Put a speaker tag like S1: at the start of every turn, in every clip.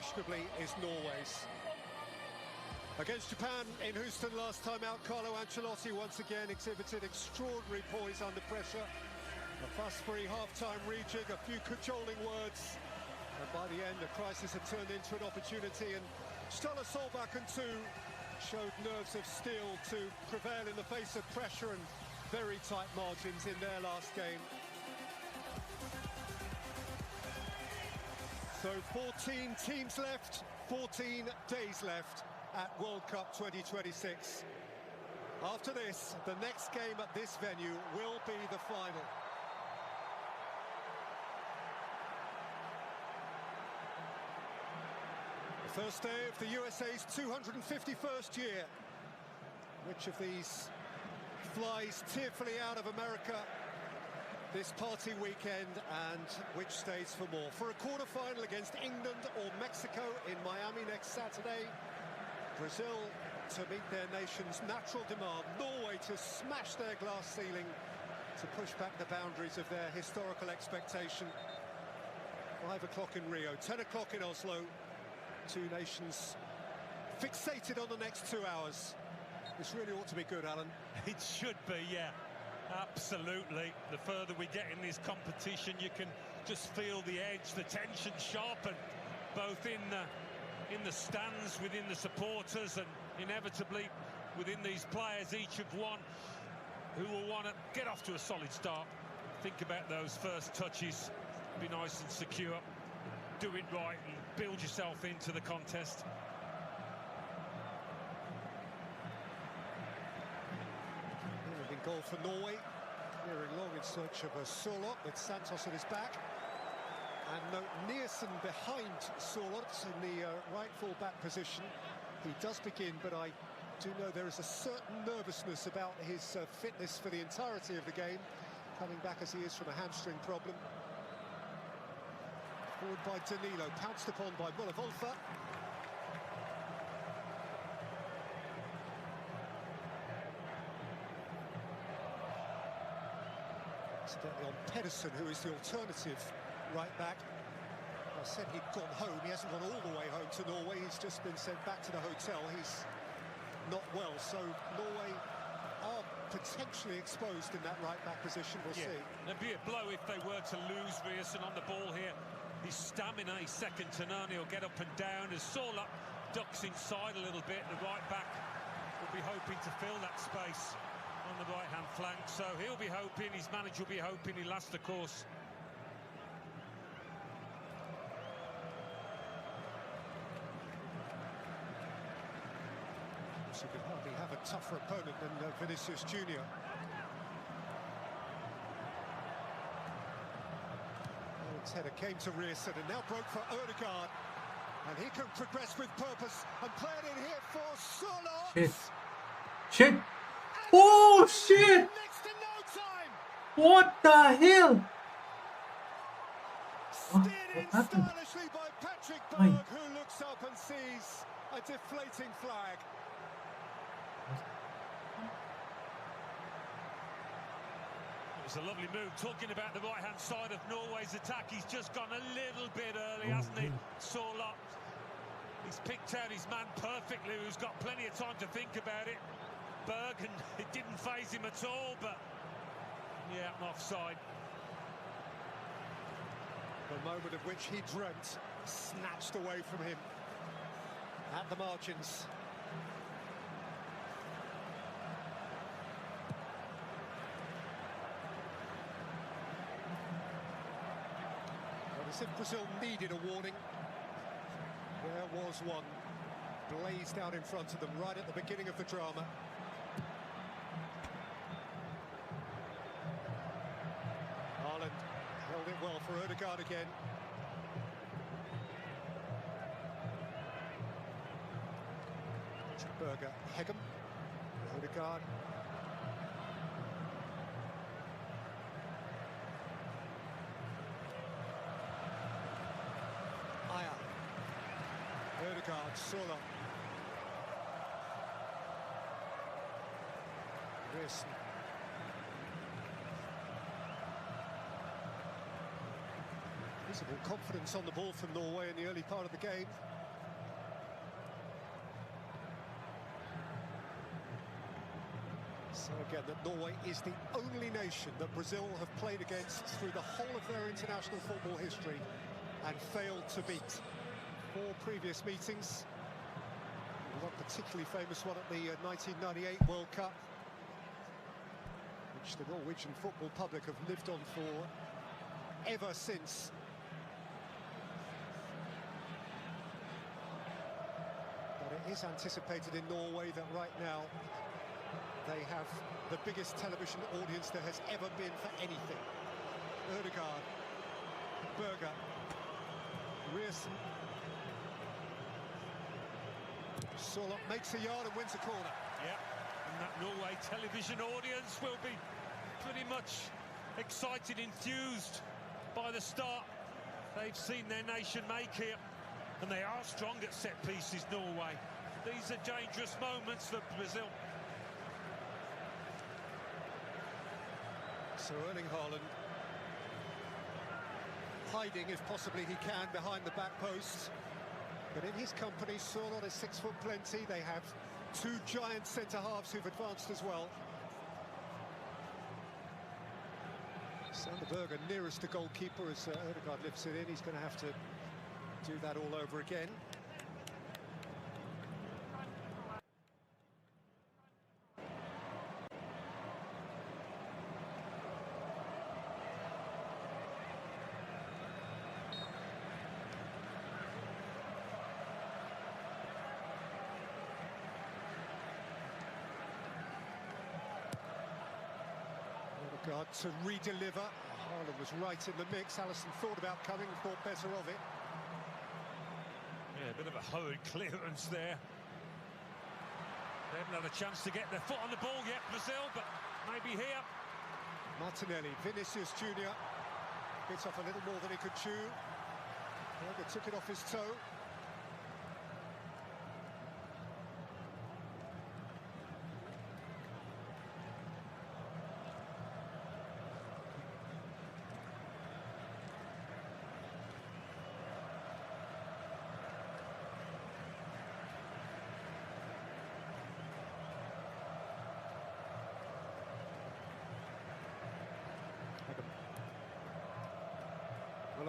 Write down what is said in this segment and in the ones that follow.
S1: unquestionably is Norway's. Against Japan in Houston last time out, Carlo Ancelotti once again exhibited extraordinary poise under pressure. A fuss-free half-time rejig, a few cajoling words, and by the end, the crisis had turned into an opportunity, and Ståle Solbakken too showed nerves of steel to prevail in the face of pressure and very tight margins in their last game. So 14 teams left, 14 days left at World Cup 2026. After this, the next game at this venue will be the final. The first day of the USA's 251st year. Which of these flies tearfully out of America this party weekend, and which stays for more? For a quarter-final against England or Mexico in Miami next Saturday, Brazil to meet their nation's natural demand, Norway to smash their glass ceiling, to push back the boundaries of their historical expectation. 5 o'clock in Rio, 10 o'clock in Oslo. Two nations fixated on the next 2 hours. This really ought to be good, Alan.
S2: It should be, yeah. Absolutely. The further we get in this competition, you can just feel the edge, the tension sharpen, both in the stands, within the supporters, and inevitably within these players. Each have one who will want to get off to a solid start. Think about those first touches, be nice and secure, do it right and build yourself into the contest.
S1: Goal for Norway, clearing long in search of a Sørloth with Santos at his back, and note Nielsen behind Sørloth in the right full-back position. He does begin, but I do know there is a certain nervousness about his fitness for the entirety of the game, coming back as he is from a hamstring problem. Forward by Danilo, pounced upon by Muller-Wolfer. On Pedersen, who is the alternative right back. I said he'd gone home. He hasn't gone all the way home to Norway. He's just been sent back to the hotel. He's not well, so Norway are potentially exposed in that right back position. We'll see.
S2: There'd be a blow if they were to lose Riasson on the ball here. His stamina, he's second to none. He'll get up and down as Sørloth ducks inside a little bit. The right back will be hoping to fill that space on the right-hand flank, so he'll be hoping, his manager will be hoping he lasts the course.
S1: So he could hardly have a tougher opponent than Vinicius Junior. Its header came to Riasson and now broke for Ødegaard, and he can progress with purpose and play it in here for Sørloth.
S3: Shit! Oh shit! What the hell?
S1: Steered in stylishly by Patrick Berg, who looks up and sees a deflating flag.
S2: It was a lovely move. Talking about the right-hand side of Norway's attack, he's just gone a little bit early, hasn't he? Sørloth. He's picked out his man perfectly, who's got plenty of time to think about it. Berg, and it didn't faze him at all, but yeah, offside.
S1: The moment of which he dreamt, snatched away from him at the margins. Well, as if Brazil needed a warning, there was one blazed out in front of them right at the beginning of the drama. Held it well for Ødegaard again. Berger, Hegem, Ødegaard. Aya. Ødegaard, Sørloth. Riasson. Visible confidence on the ball from Norway in the early part of the game. So again, that Norway is the only nation that Brazil have played against through the whole of their international football history and failed to beat. 4 previous meetings. One particularly famous one at the 1998 World Cup, which the Norwegian football public have lived on for ever since. But it is anticipated in Norway that right now they have the biggest television audience there has ever been for anything. Ødegaard, Berger, Ryerson. Solot makes a yard and wins a corner.
S2: Yeah, and that Norway television audience will be pretty much excited, enthused by the start they've seen their nation make here. And they are strong at set pieces, Norway. These are dangerous moments for Brazil.
S1: So Erling Haaland hiding, if possibly he can, behind the back post. But in his company, Solot is 6 foot plenty. They have 2 giant centre-halves who've advanced as well. Sander Berger nearest the goalkeeper as Ødegaard lifts it in. He's going to have to do that all over again. Ødegaard to re-deliver. Haaland was right in the mix. Alisson thought about coming, thought better of it.
S2: Yeah, a bit of a hurried clearance there. They haven't had a chance to get their foot on the ball yet, Brazil, but maybe here.
S1: Martinelli, Vinicius Junior bit off a little more than he could chew. Berger took it off his toe.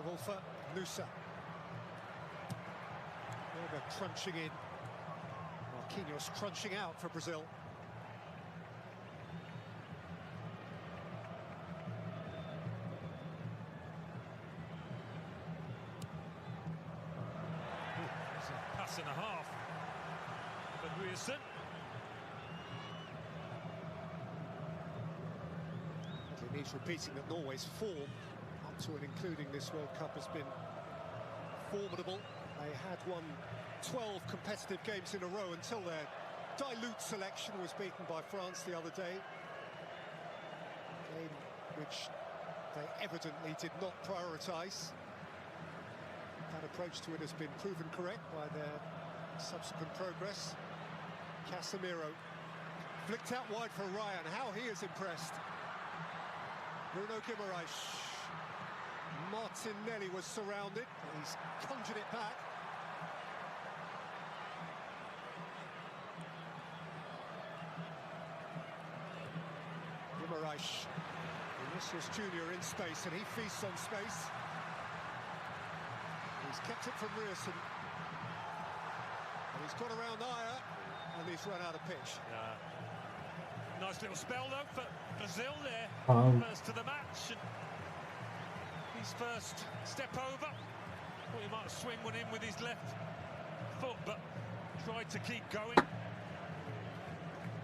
S1: Wolfer, Nusa. Berger crunching in. Marquinhos crunching out for Brazil.
S2: It's a pass and a half for Ryerson.
S1: It needs repeating that Norway's form to and including this World Cup has been formidable. They had won 12 competitive games in a row until their dilute selection was beaten by France the other day. A game which they evidently did not prioritise. That approach to it has been proven correct by their subsequent progress. Casemiro flicked out wide for Ryan. How he is impressed. Bruno Guimaraes. Martinelli was surrounded. He's conjured it back. Guimaraes. Vinicius Junior in space, and he feasts on space. He's kept it from Ryerson. And he's got around Ayer, and he's run out of pitch.
S2: Nice little spell, though, for Brazil there. First to the match. And his first step over. Thought he might swing one in with his left foot, but tried to keep going.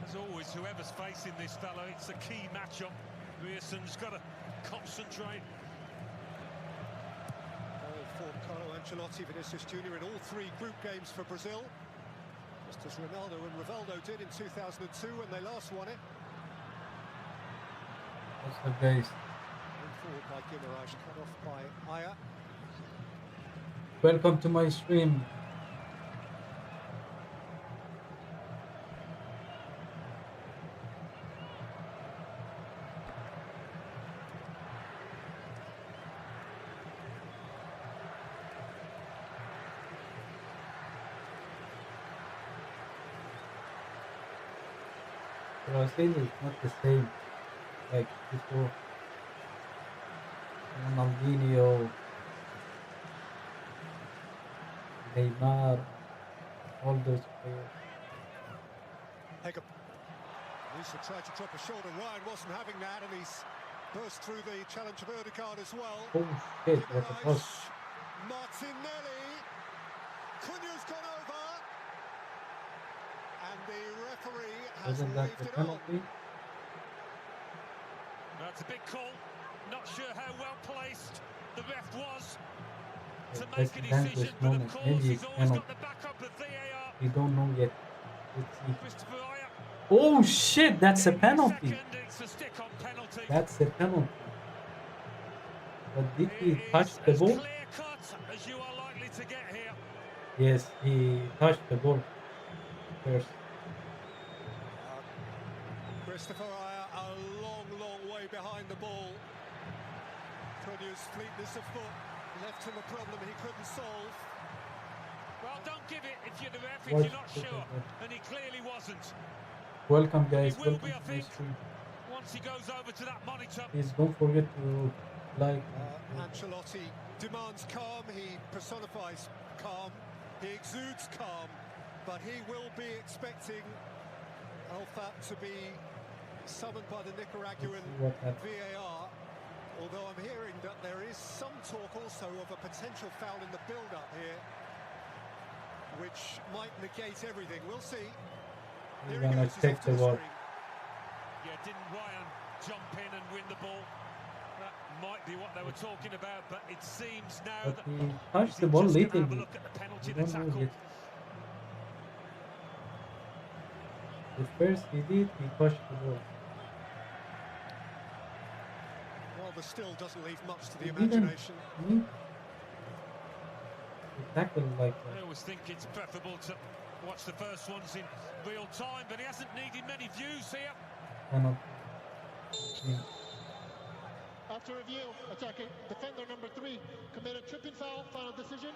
S2: As always, whoever's facing this fellow, it's a key matchup. Ryerson's got to concentrate.
S1: All for Carlo Ancelotti, Vinicius Junior in all 3 group games for Brazil. Just as Ronaldo and Rivaldo did in 2002 when they last won it.
S3: What's up, guys?
S1: Forward by Guimaraes, cut off by Ayer.
S3: Welcome to my stream. Brazil is not the same like before. Ronaldinho, Neymar, all those players.
S1: Hegel. Lisa tried to drop a shoulder. Ryan wasn't having that, and he's burst through the challenge of Ødegaard as well.
S3: Oh shit, what a pass.
S1: Martinelli. Cunha's gone over. And the referee has
S3: Wasn't that
S1: waved
S3: the
S1: it on.
S3: penalty?
S2: That's a big call. Not sure how well placed the ref was to
S3: That's
S2: make a
S3: a dangerous
S2: decision, but of
S3: moment.
S2: course
S3: Maybe
S2: he's
S3: it's
S2: always
S3: penalty.
S2: got the backup of VAR.
S3: We don't know yet. Let's see.
S2: Christopher Aya.
S4: Oh shit, that's a penalty.
S2: Second, it's a stick-on penalty.
S3: That's a penalty. But did
S2: It
S3: he touch
S2: is
S3: the
S2: as
S3: ball?
S2: clear-cut as you are likely to get here.
S3: Yes, he touched the ball first.
S1: Christopher Aya a long, long way behind the ball. Cunha's fleetness of foot left him a problem he couldn't solve.
S2: Well, don't give it if you're the ref, if
S3: Watch
S2: you're not
S3: the
S2: sure.
S3: penalty.
S2: And he clearly wasn't.
S3: Welcome guys,
S2: It will
S3: welcome
S2: be, I
S3: to my
S2: think.
S3: stream.
S2: Once he goes over to that monitor.
S3: Please don't forget to like.
S1: Ancelotti demands calm, he personifies calm, he exudes calm, but he will be expecting Alfat to be summoned by the Nicaraguan
S3: What happened?
S1: VAR, although I'm hearing that there is some talk also of a potential foul in the build-up here, which might negate everything. We'll see.
S3: He's
S1: Here he
S3: gonna
S1: goes, he's
S3: take
S1: off to
S3: the
S1: the
S3: ball.
S1: screen.
S2: Yeah, didn't Ryan jump in and win the ball? That might be what they were talking about, but it seems now
S3: But
S2: that
S3: he
S2: is
S3: touched
S2: he
S3: the ball
S2: just gonna have a
S3: little.
S2: look at the penalty,
S3: We
S2: the
S3: don't know
S2: tackle.
S3: yet. The first he did, he touched the ball.
S1: Well, the still doesn't leave much to the
S3: He didn't
S1: imagination.
S3: need to tackle like
S2: I
S3: that.
S2: always think it's preferable to watch the first ones in real time, but he hasn't needed many views here.
S3: Penalty.
S5: After review, attacking defender number 3 committed tripping foul. Final decision.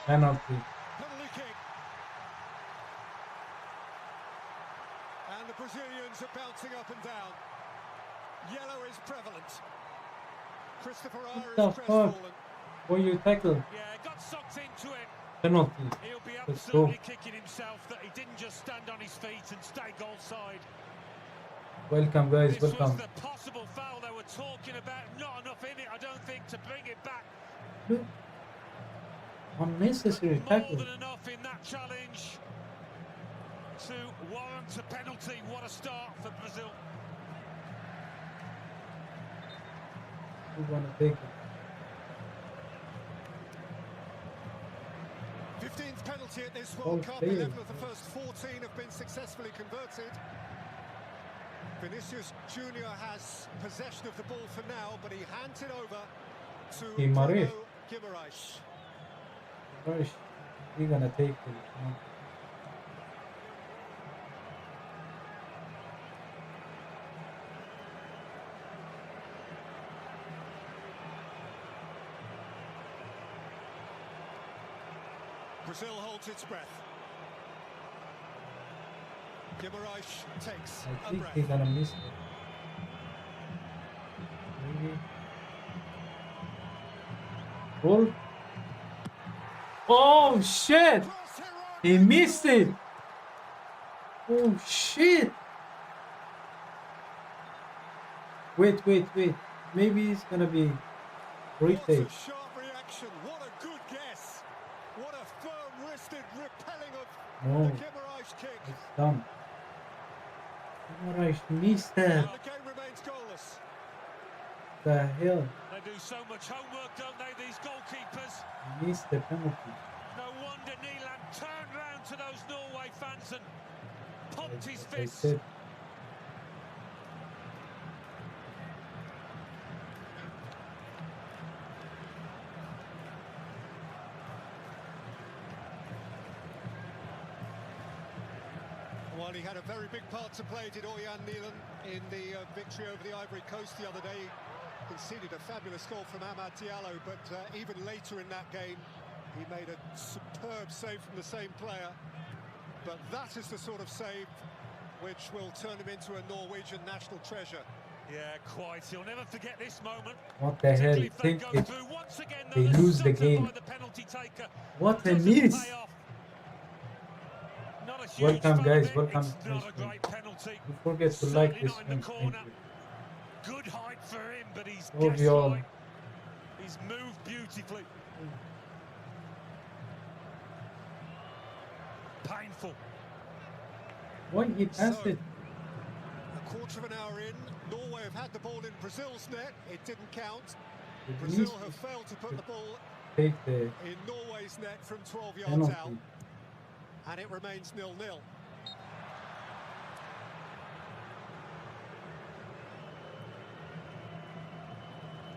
S3: Penalty.
S1: Penalty kick. And the Brazilians are bouncing up and down. Yellow is prevalent. Christopher Aya
S3: the
S1: is
S3: fuck?
S1: crestfallen.
S3: Why you tackle?
S2: Yeah, got sucked into it.
S3: Penalty.
S2: He'll be
S3: Let's
S2: absolutely
S3: go.
S2: kicking himself that he didn't just stand on his feet and stay goal side.
S3: Welcome guys,
S2: This was
S3: welcome.
S2: the possible foul they were talking about. Not enough in it, I don't think, to bring it back.
S3: Look. Unnecessary
S2: More
S3: tackle.
S2: than enough in that challenge to warrant a penalty. What a start for Brazil.
S3: Who's gonna take it?
S1: 15th penalty at this
S3: Oh,
S1: World Cup.
S3: clear.
S1: 11 of the first 14 have been successfully converted. Vinicius Junior has possession of the ball for now, but he hands it over to
S3: Guimarães.
S1: Bruno Guimarães.
S3: Gosh, he's gonna take it.
S1: Brazil holds its breath. Guimarães takes
S3: I
S1: a
S3: think
S1: breath.
S3: he's gonna miss it. Maybe. Goal.
S4: Oh shit!
S1: Cross
S4: He
S1: here,
S4: missed it!
S3: Oh shit! Wait. Maybe it's gonna be
S1: What
S3: retake.
S1: a sharp reaction. What a good guess. What a firm-wristed repelling of
S3: No.
S1: the Guimarães kick.
S3: It's done. Guimarães missed
S1: And
S3: that.
S1: the game remains goalless.
S3: The hell?
S2: They do so much homework, don't they, these goalkeepers?
S3: Missed the penalty.
S2: No wonder Nyland turned round to those Norway fans and pumped his
S3: I
S2: fists.
S3: said.
S1: While he had a very big part to play, did Orjan Nyland, in the victory over the Ivory Coast the other day. Conceded a fabulous goal from Amad Diallo, but even later in that game, he made a superb save from the same player. But that is the sort of save which will turn him into a Norwegian national treasure.
S2: Yeah, quite. He'll never forget this moment.
S4: What the hell?
S2: Particularly if they
S4: Think
S2: go
S4: if
S2: through once again, though,
S4: they
S2: they're
S4: lose the
S2: shuttered
S4: game.
S2: by the penalty taker.
S4: What a
S2: Doesn't
S4: miss!
S2: pay off. Not a huge
S4: Welcome,
S2: fan
S4: guys.
S2: of it.
S4: Welcome
S2: It's
S4: to my
S2: not a
S4: stream.
S2: great penalty.
S4: Don't forget to
S2: Certainly
S4: like this
S2: not in the
S4: stream. Thank
S2: corner.
S4: you.
S2: Good height for him, but he's
S4: Love
S2: guessed
S4: you all.
S2: right. He's moved beautifully. Painful.
S3: Why he passed
S1: So,
S3: it?
S1: a quarter of an hour in, Norway have had the ball in Brazil's net. It didn't count.
S3: It
S1: Brazil
S3: needs
S1: have failed to put the ball
S3: to take the
S1: in Norway's net from 12 yards
S3: penalty.
S1: out, and it remains 0-0.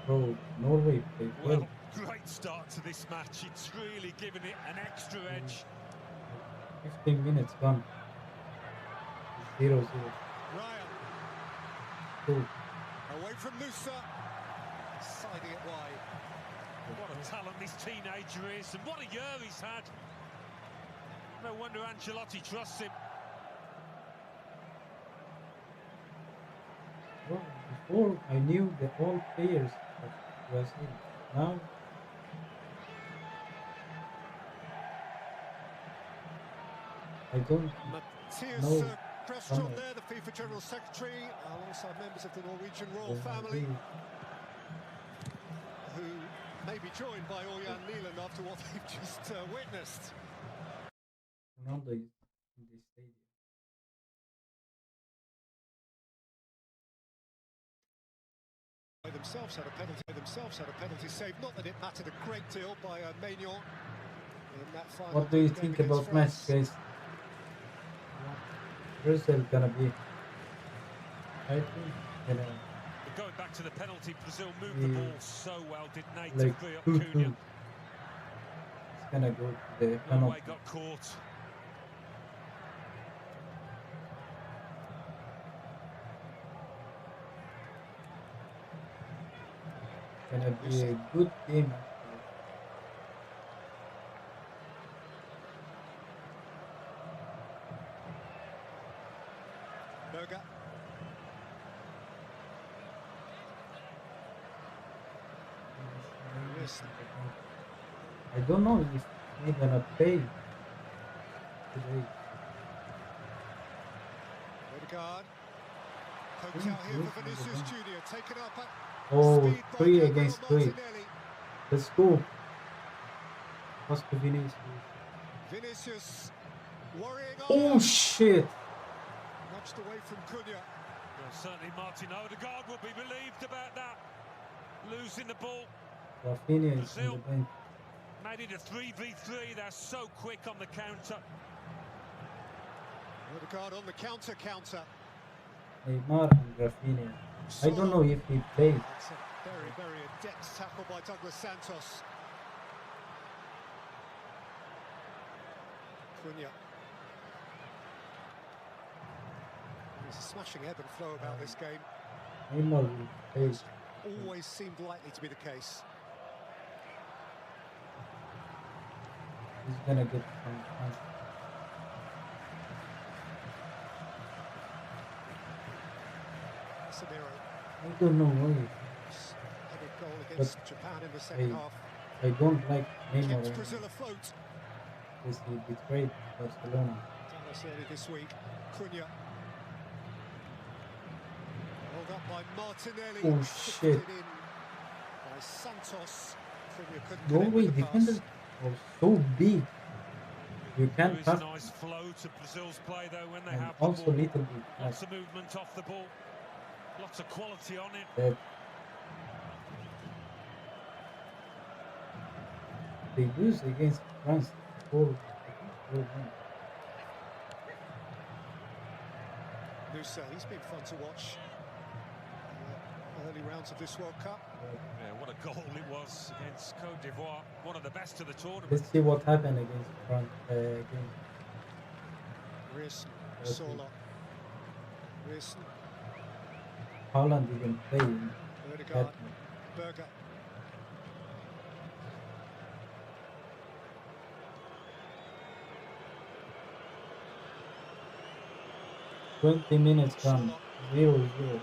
S3: Bro, Norway played well.
S2: Well, great start to this match. It's really given it an extra edge.
S3: 15 minutes gone. 0-0.
S1: Ryan,
S3: Cool.
S1: away from Nusa, siding it wide.
S2: What a talent this teenager is, and what a year he's had. No wonder Ancelotti trusts him.
S3: Well, before I knew the all players of Brazil. Now I don't
S1: Matthias
S3: know
S1: Krestrom
S3: someone.
S1: there, the FIFA General Secretary, alongside members of the Norwegian royal
S3: Yeah,
S1: family, who may be joined by Orjan Nieland after what they've just witnessed.
S3: Ronaldo is in the stadium.
S1: They themselves had a penalty save. Not that it mattered a great deal by Maignan in that final.
S3: What do you
S1: game
S3: think
S1: against
S3: about match,
S1: France.
S3: guys? Brazil gonna be? I think gonna
S2: But going back to the penalty, Brazil moved the
S3: Yeah.
S2: ball so well, didn't they, to
S3: like
S2: free up
S3: 2-2.
S2: Cunha.
S3: It's gonna go to the
S2: Norway
S3: penalty.
S2: got caught.
S3: Gonna be a good game. Actually.
S1: Berger. Yes.
S3: I don't know if they're gonna pay today.
S1: Odegaard. Poked out here for Vinicius Junior. Taken up at
S3: Oh,
S1: speed by
S3: 3
S1: Gabriel
S3: against 3.
S1: Martinelli.
S3: Let's go. What's the Vinicius?
S1: Vinicius worrying
S3: Oh
S1: on.
S3: shit!
S1: Nudged away from Cunha.
S2: Well, certainly Martin Odegaard will be relieved about that. Losing the ball.
S3: Rafinha is on
S2: Brazil.
S3: the bench.
S2: Made it a 3v3. They're so quick on the counter.
S1: Odegaard on the counter.
S3: Neymar and Rafinha. I don't know if he played.
S1: That's a very, very adept tackle by Douglas Santos. Cunha. There's a smashing ebb and flow about this game.
S3: Neymar will play.
S1: Always seemed likely to be the case.
S3: He's gonna get some chance.
S1: Casemiro.
S3: I don't know why.
S1: Headed goal against Japan in the second half.
S3: I don't like Neymar
S1: Kept Brazil afloat.
S3: because he betrayed Barcelona.
S1: Dallas early this week. Cunha. Held up by Martinelli.
S3: Oh,
S1: Sifted
S3: shit.
S1: in by Santos. Cunha couldn't get in
S3: Norway
S1: with the pass.
S3: defenders are so big. You
S2: There
S3: can't
S2: is a
S3: pass
S2: nice flow to Brazil's play, though, when they
S3: and
S2: have the
S3: also
S2: ball.
S3: little bit
S2: Lots
S3: fast.
S2: of movement off the ball. Lots of quality on it.
S3: That they lose against France 4-1.
S1: Nusa, he's been fun to watch. Early rounds of this World Cup.
S2: Yeah, what a goal it was against Cote d'Ivoire. One of the best of the tournament.
S3: Let's see what happened against France. Against
S1: Riesen,
S3: Okay.
S1: Sola. Riesen,
S3: Haaland didn't play in that
S1: Odegaard,
S3: match.
S1: Berger.
S3: 20 minutes gone. 0-0.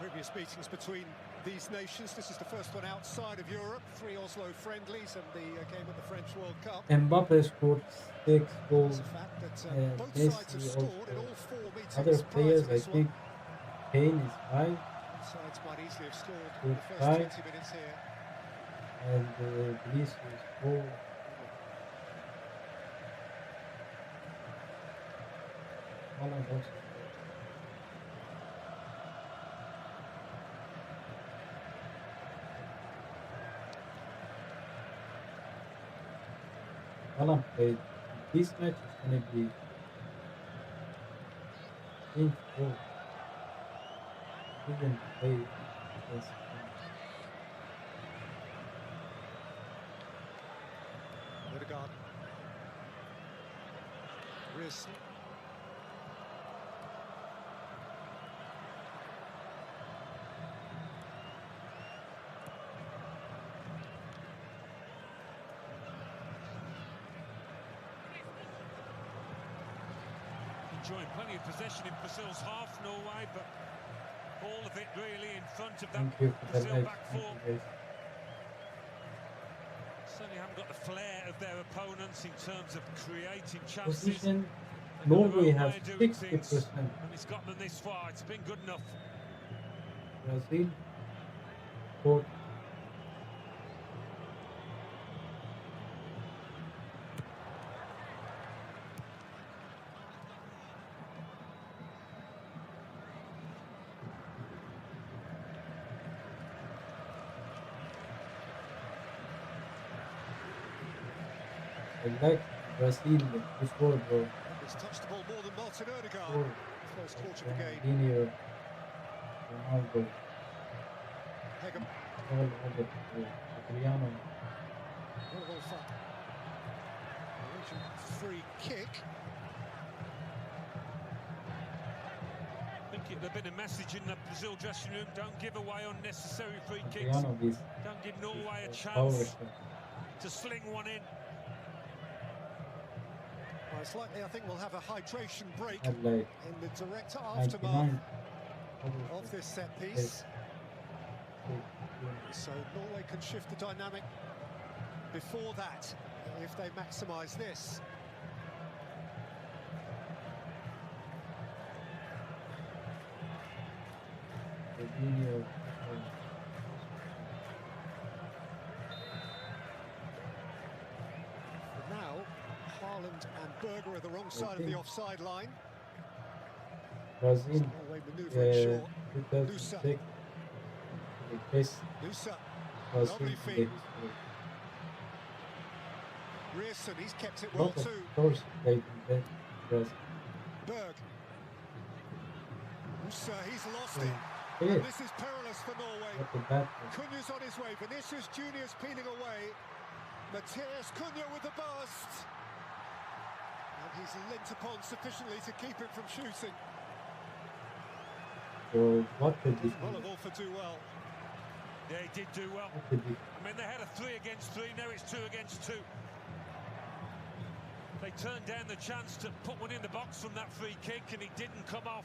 S1: Previous meetings between these nations. This is the first one outside of Europe. 3 Oslo friendlies and the game at the French World Cup.
S3: Mbappe scored 6 goals.
S1: It's a fact that both sides have
S3: Messi
S1: scored in
S3: also.
S1: all 4 meetings.
S3: Other players, I
S1: this
S3: think Kane is 5
S1: Both sides might easily have scored in the first
S3: 5.
S1: 20 minutes here.
S3: and Greece is 4. Holland also. Holland played. This match is going to be in 4. Didn't play against
S1: Odegaard. Riss.
S2: Enjoying plenty of possession in Brazil's half, Norway, but all of it really in front of that
S3: Thank you for the
S2: Brazil
S3: likes.
S2: back
S3: Thank
S2: four.
S3: you guys.
S2: Certainly haven't got the flair of their opponents in terms of creating chances.
S3: Position
S2: They've got their
S3: Norway
S2: own
S3: has
S2: way of doing
S3: 60%.
S2: things, and it's got them this far. It's been good enough.
S3: Brazil 4. I like Brazil before bro.
S1: He's touched the ball more than Martin Odegaard.
S3: Before
S1: First quarter of the game.
S3: Ronaldinho, Ronaldo,
S1: Hegem.
S3: all over Adriano.
S1: Wolfer. Free kick.
S2: I think it'd have been a message in the Brazil dressing room: don't give away unnecessary free kicks.
S3: Adriano is
S2: Don't give Norway a
S3: power
S2: chance
S3: shot.
S2: to sling one in.
S1: Well, it's likely, I think, we'll have a hydration break
S3: At like
S1: in the direct aftermath
S3: 99.
S1: of this set piece. So Norway can shift the dynamic before that if they maximise this.
S3: Fabinho,
S1: But now, Haaland and Berger are the wrong side of the offside line.
S3: Brazil,
S1: Norway manoeuvring short.
S3: 2006, the best
S1: Nusa,
S3: Brazil
S1: lovely
S3: in the
S1: feet.
S3: history.
S1: Rierson, he's kept it well
S3: Lot of
S1: too.
S3: stars played in that Brazil.
S1: Berg. Nusa, he's lost it.
S3: Yeah,
S1: And this is perilous for Norway.
S3: what a bad one.
S1: Cunha's on his way. Vinicius Junior's peeling away. Matthias Cunha with the burst. And he's leant upon sufficiently to keep him from shooting.
S3: So what a defense.
S1: Well, Wolfer do well.
S2: Yeah, he did do well.
S3: What a defense.
S2: I mean, they had a 3 against 3, now it's 2 against 2. They turned down the chance to put one in the box from that free kick, and it didn't come off.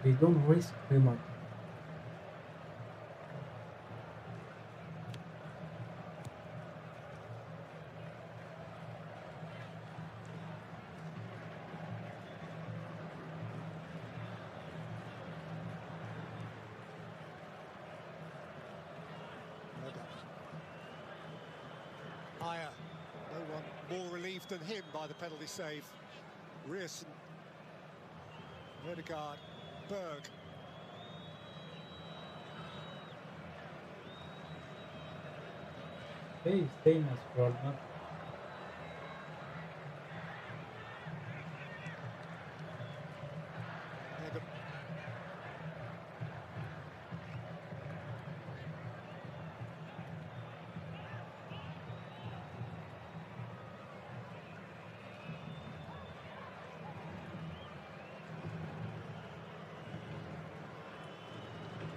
S3: They don't risk too much.
S1: Aya, no one more relieved than him by the penalty save. Rierson. Odegaard. Berg.
S3: stay in a scroll, not
S1: Egan.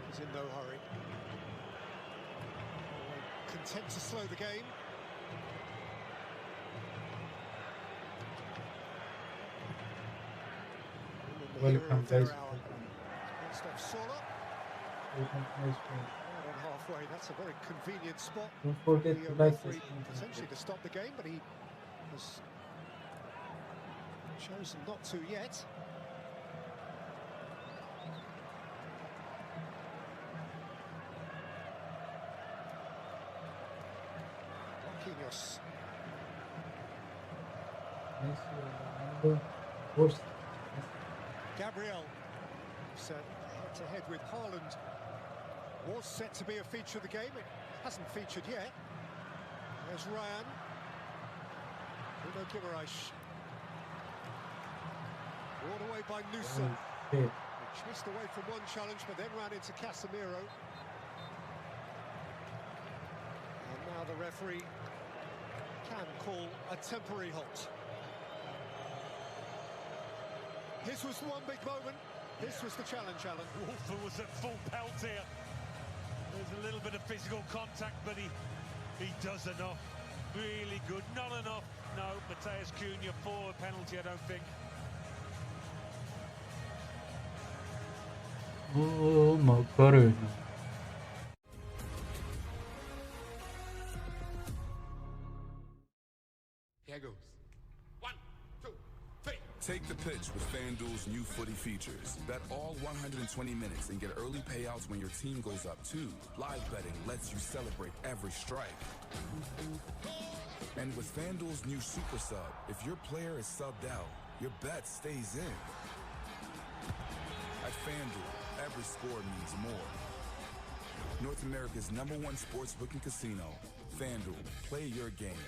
S1: He's in no hurry. Content to slow the game.
S3: welcome guys. Welcome to my stream.
S1: On halfway, that's a very convenient spot.
S3: Don't forget
S1: The
S3: to like this
S1: referee potentially to stop the game, but he has chosen not to yet. Marquinhos.
S3: Messi, Ronaldo, Horst.
S1: Gabriel, set head-to-head with Haaland, was set to be a feature of the game. It hasn't featured yet. There's Ryan. Bruno Guimaraes. Brought away by Nusa.
S3: Okay.
S1: Which missed away from one challenge, but then ran into Casemiro. And now the referee can call a temporary halt. His was the one big moment. This was the challenge, Alan.
S2: Wolfer was at full pelt here. There's a little bit of physical contact, but he does enough. Really good. Not enough. No, Mateus Cunha for a penalty, I don't think.
S4: Oh, Macarena.
S6: Here goes. 1, 2, 3.
S7: Take the pitch with FanDuel's new footy features. Bet all 120 minutes and get early payouts when your team goes up too. Live betting lets you celebrate every strike. And with FanDuel's new Super Sub, if your player is subbed out, your bet stays in. At FanDuel, every score means more. North America's #1 sportsbook and casino. FanDuel, play your game.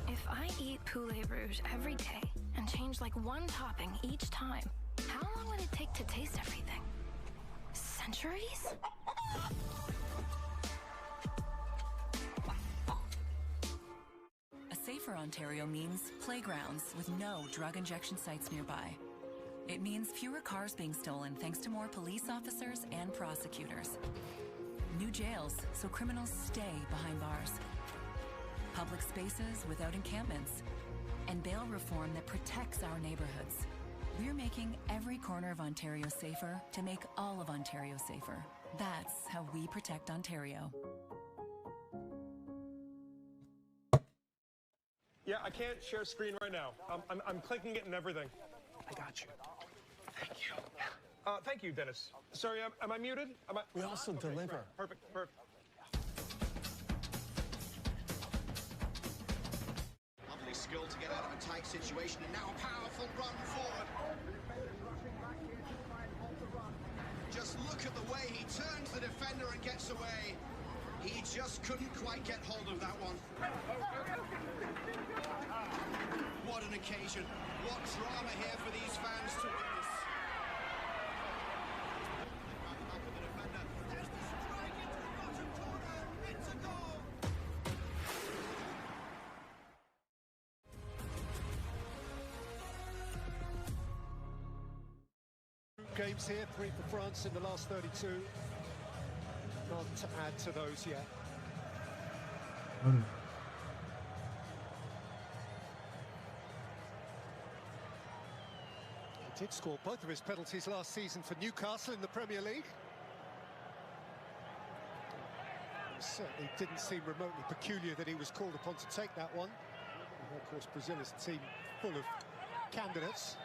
S8: If I eat poulet rouge every day and change like one topping each time, how long would it take to taste everything? Centuries?
S9: A safer Ontario means playgrounds with no drug injection sites nearby. It means fewer cars being stolen thanks to more police officers and prosecutors. New jails so criminals stay behind bars. Public spaces without encampments. And bail reform that protects our neighborhoods. We're making every corner of Ontario safer to make all of Ontario safer. That's how we protect Ontario.
S10: Yeah, I can't share screen right now. I'm clicking it and everything. I got you. Thank you. Thank you, Dennis. Sorry, am I muted? We also deliver. Perfect.
S11: Lovely skill to get out of a tight situation, and now a powerful run forward. Just look at the way he turns the defender and gets away. He just couldn't quite get hold of that one. What an occasion. What drama here for these fans to witness. There's the strike into the bottom corner. It's a goal.
S1: Games here, 3 for France in the last 32. Not to add to those yet. He did score both of his penalties last season for Newcastle in the Premier League. It certainly didn't seem remotely peculiar that he was called upon to take that one. And of course, Brazil is a team full of candidates.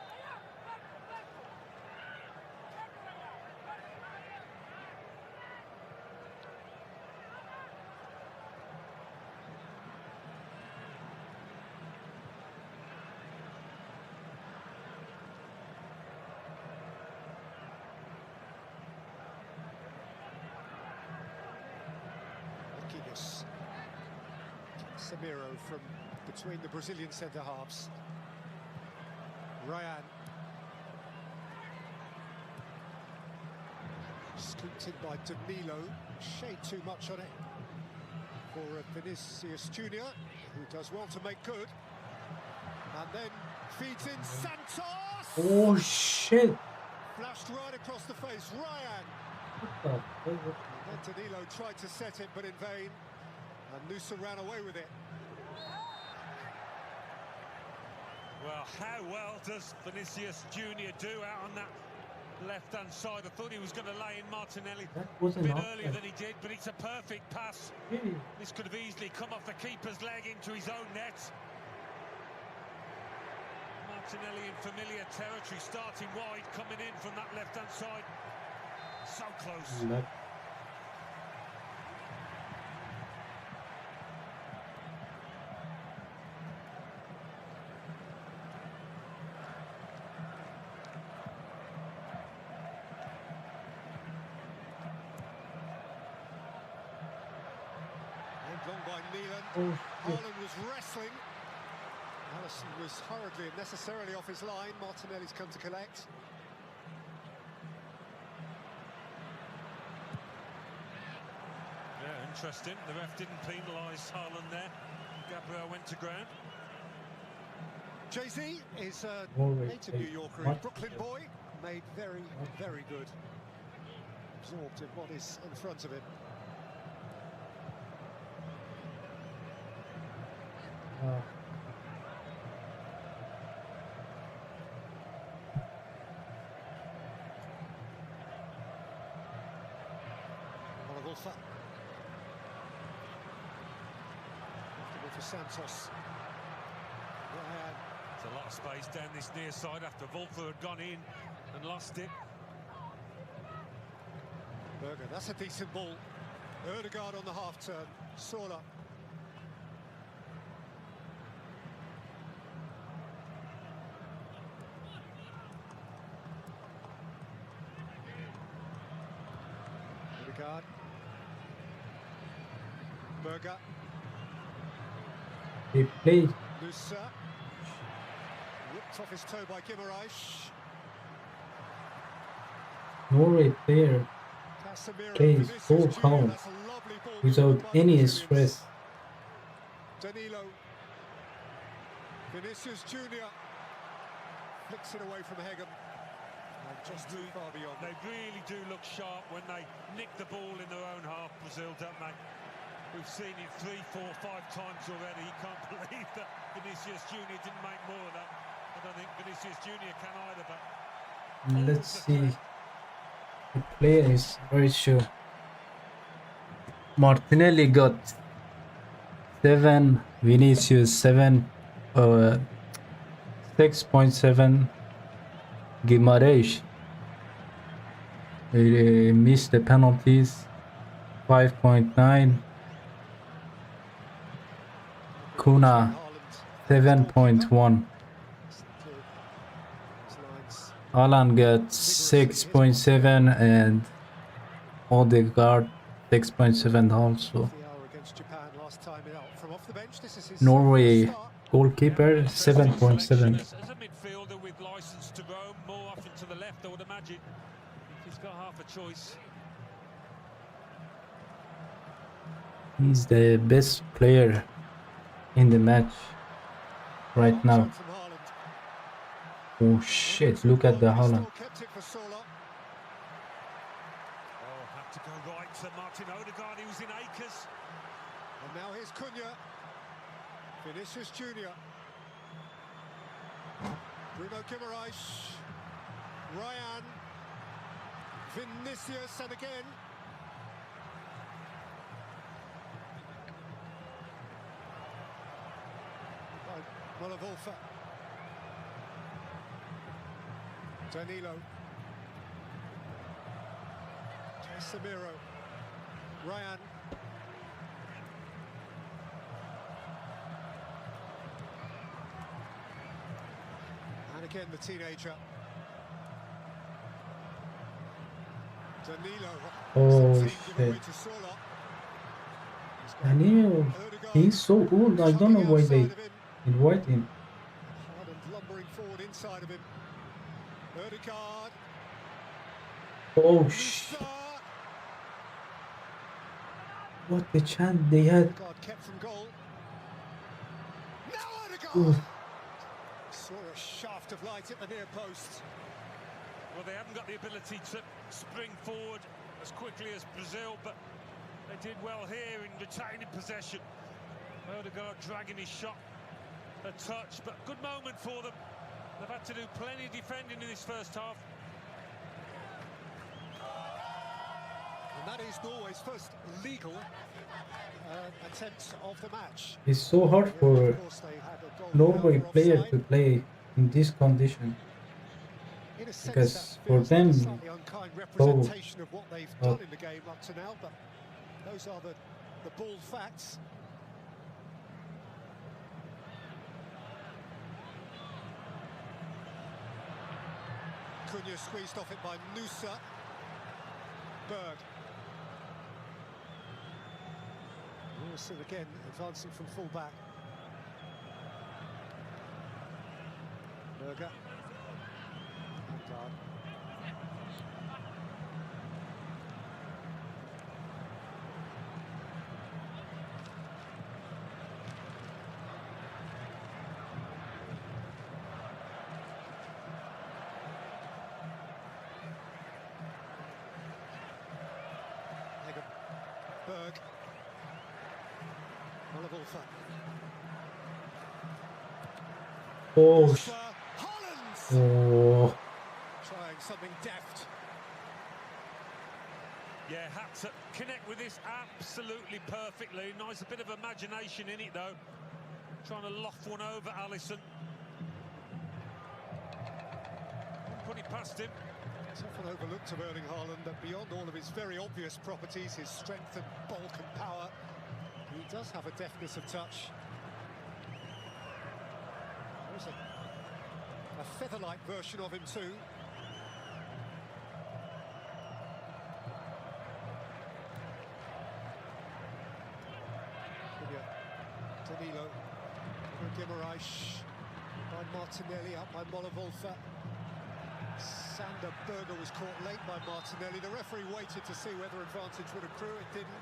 S1: Marquinhos. Casemiro from between the Brazilian centre-halves. Ryan. Scooped in by Danilo. Shade too much on it for Vinicius Junior, who does well to make good. And then feeds in Santos!
S3: Oh shit!
S1: Flashed right across the face, Ryan! And then Danilo tried to set it, but in vain. And Nusa ran away with it.
S2: Well, how well does Vinicius Junior do out on that left-hand side? I thought he was going to lay in Martinelli a bit earlier than he did, but it's a perfect pass.
S3: Really?
S2: This could have easily come off the keeper's leg into his own net. Martinelli in familiar territory, starting wide, coming in from that left-hand side. So close.
S1: Long by Milan.
S3: Oh,
S1: Haaland was wrestling. Allison was hurriedly and necessarily off his line. Martinelli's come to collect.
S2: Yeah, interesting. The ref didn't penalise Haaland there. Gabriel went to ground.
S1: Jay-Z is a
S3: Norway,
S1: native New Yorker, a Brooklyn boy, made very, very good. Absorbed in what is in front of him. Wolfer. Comfortable for Santos. Ryan.
S2: There's a lot of space down this near side after Wolfer had gone in and lost it.
S1: Berger, that's a decent ball. Ødegaard on the half turn. Sola. Ødegaard. Berger.
S3: They played.
S1: Nusa. Ripped off his toe by Guimaraes.
S3: Norway player plays so calm without any stress.
S1: Danilo. Vinicius Junior flicks it away from Hegem. And just too far beyond.
S2: They really do look sharp when they nick the ball in their own half, Brazil, don't they? We've seen it 3, 4, 5 times already. You can't believe that Vinicius Junior didn't make more of that. I don't think Vinicius Junior can either, but...
S3: Let's see. The player is very sure. Martinelli got 7, Vinicius 7, 6.7. Guimaraes missed the penalties, 5.9. Kuna 7.1. Haaland got 6.7 and Ødegaard 6.7 also. Norway goalkeeper 7.7.
S2: As a midfielder with license to roam more often to the left, I would imagine. He's got half a choice.
S3: He's the best player in the match right now. Oh shit, look at the Haaland.
S1: Oh, had to go right to Martin Ødegaard, he was in acres. And now here's Cunha. Vinicius Junior. Bruno Guimaraes. Ryan. Vinicius, and again. Wolfer. Danilo. Casemiro. Ryan. And again the teenager. Danilo.
S3: Oh shit.
S1: To Sola.
S3: Daniel, he's so old. I don't know why they invite him.
S1: Haaland lumbering forward inside of him. Ødegaard.
S3: Oh shit! What a chance they had.
S1: Ødegaard kept from goal. Now
S3: Ooh.
S1: Ødegaard saw a shaft of light at the near post.
S2: Well, they haven't got the ability to spring forward as quickly as Brazil, but they did well here in retaining possession. Ødegaard dragging his shot a touch, but good moment for them. They've had to do plenty of defending in this first half.
S1: And that is Norway's first legal attempt of the match.
S3: It's so hard for Norway player to play in this condition. Because for them,
S1: slightly unkind representation of what they've done in the game up to now, but those are the bald facts. Cunha squeezed off it by Nusa. Berg. Wilson again advancing from full-back. Berger. Ødegaard. Berg. Olivolfa.
S3: Oh.
S1: Hollands.
S3: Oh.
S1: Trying something deft.
S2: Yeah, had to connect with this absolutely perfectly. Nice, a bit of imagination in it though. Trying to loft one over Alisson. Put it past him.
S1: It's often overlooked of Erling Haaland that beyond all of his very obvious properties, his strength and bulk and power, he does have a deftness of touch. There's a feather-like version of him too. Danilo, Guimaraes, by Martinelli, up by Olivolfa. Sander Berger was caught late by Martinelli. The referee waited to see whether advantage would accrue. It didn't.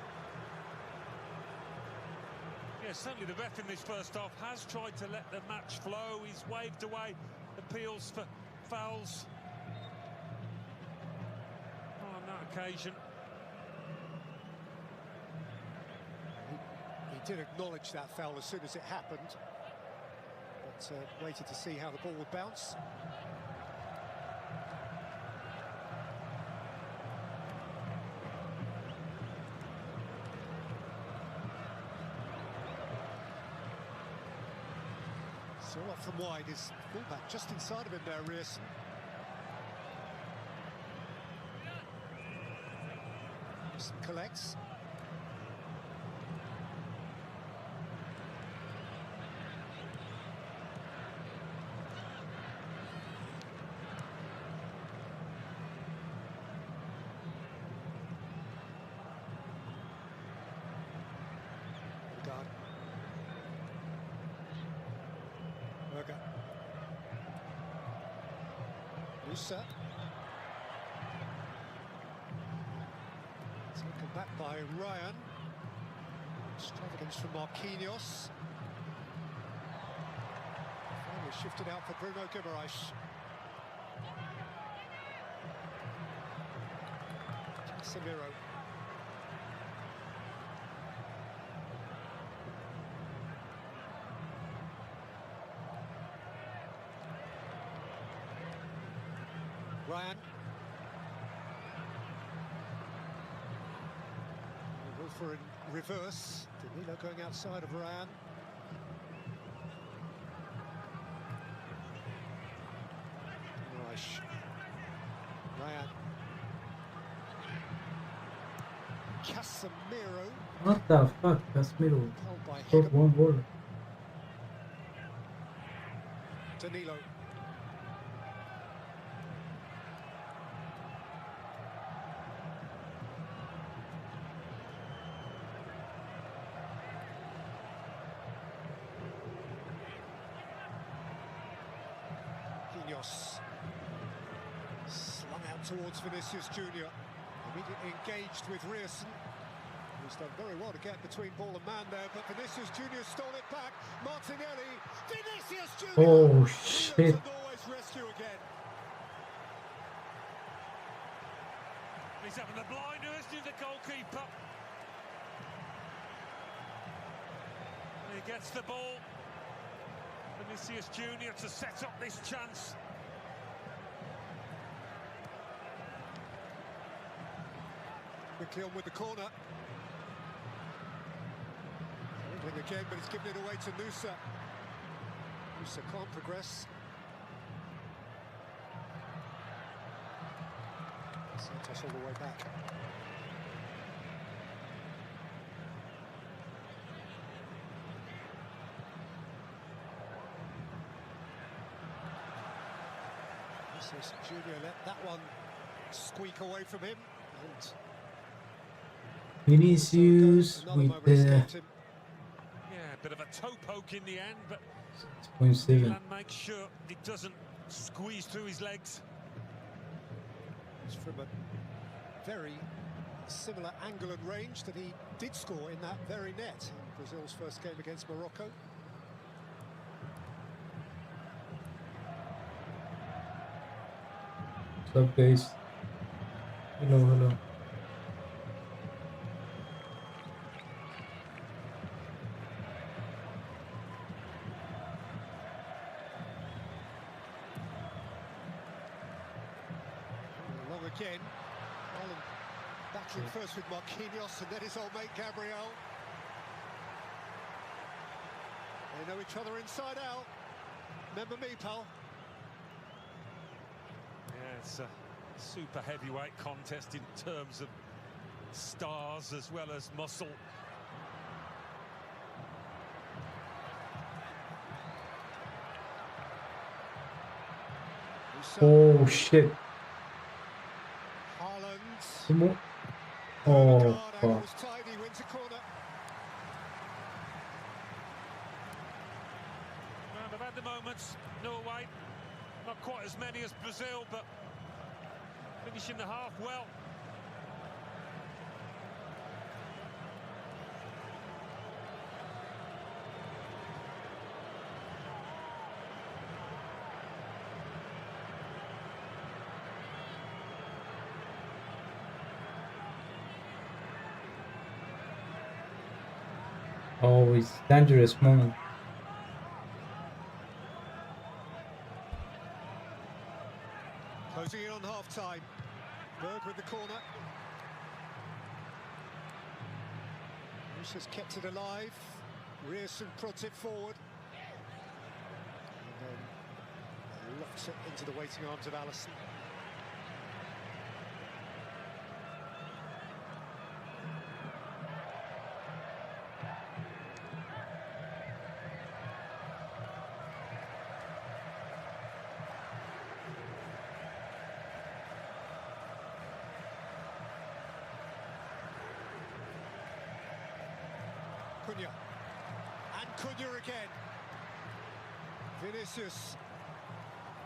S2: Yeah, certainly the ref in this first half has tried to let the match flow. He's waved away appeals for fouls on that occasion.
S1: He did acknowledge that foul as soon as it happened, but waited to see how the ball would bounce. So off from wide is fullback just inside of him there, Rearson. Collects. Berger. Musa. Taken back by Ryan. Extravagance from Marquinhos. Finally shifted out for Bruno Guimaraes. Casemiro. Ryan. For in reverse. Danilo going outside of Ryan. Ryan. Casemiro.
S3: What the fuck, Casemiro? Scored one goal.
S1: Danilo. Marquinhos. Slung out towards Vinicius Junior. Immediately engaged with Rierson. He's done very well to get between ball and man there, but Vinicius Junior stole it back. Martinelli. Vinicius Junior.
S3: Oh shit.
S1: Norway's rescue again.
S2: He's having the blinders to the goalkeeper. He gets the ball. Vinicius Junior to set up this chance.
S1: Quickly on with the corner. Dribbling again, but he's given it away to Nusa. Nusa can't progress. Santos all the way back. Vinicius Junior let that one squeak away from him. And
S3: Vinicius with the
S2: yeah, a bit of a toe poke in the end, but
S3: 6.7.
S2: Milan makes sure it doesn't squeeze through his legs.
S1: It's from a very similar angle and range that he did score in that very net in Brazil's first game against Morocco.
S3: What's up, guys? Hello, hello.
S1: Long again. Holland battling first with Marquinhos and then his old mate Gabriel. They know each other inside out. Remember me, pal?
S2: Yeah, it's a super heavyweight contest in terms of stars as well as muscle.
S3: Oh shit.
S1: Haaland.
S3: Oh fuck.
S1: Angles tidy, wins a corner.
S2: Well, they've had the moments, Norway. Not quite as many as Brazil, but finishing the half well.
S3: Oh, it's dangerous moment.
S1: Closing in on half-time. Berg with the corner. Bruce kept it alive. Rierson prods it forward. And then lofts it into the waiting arms of Alisson. Cunha. And Cunha again. Vinicius.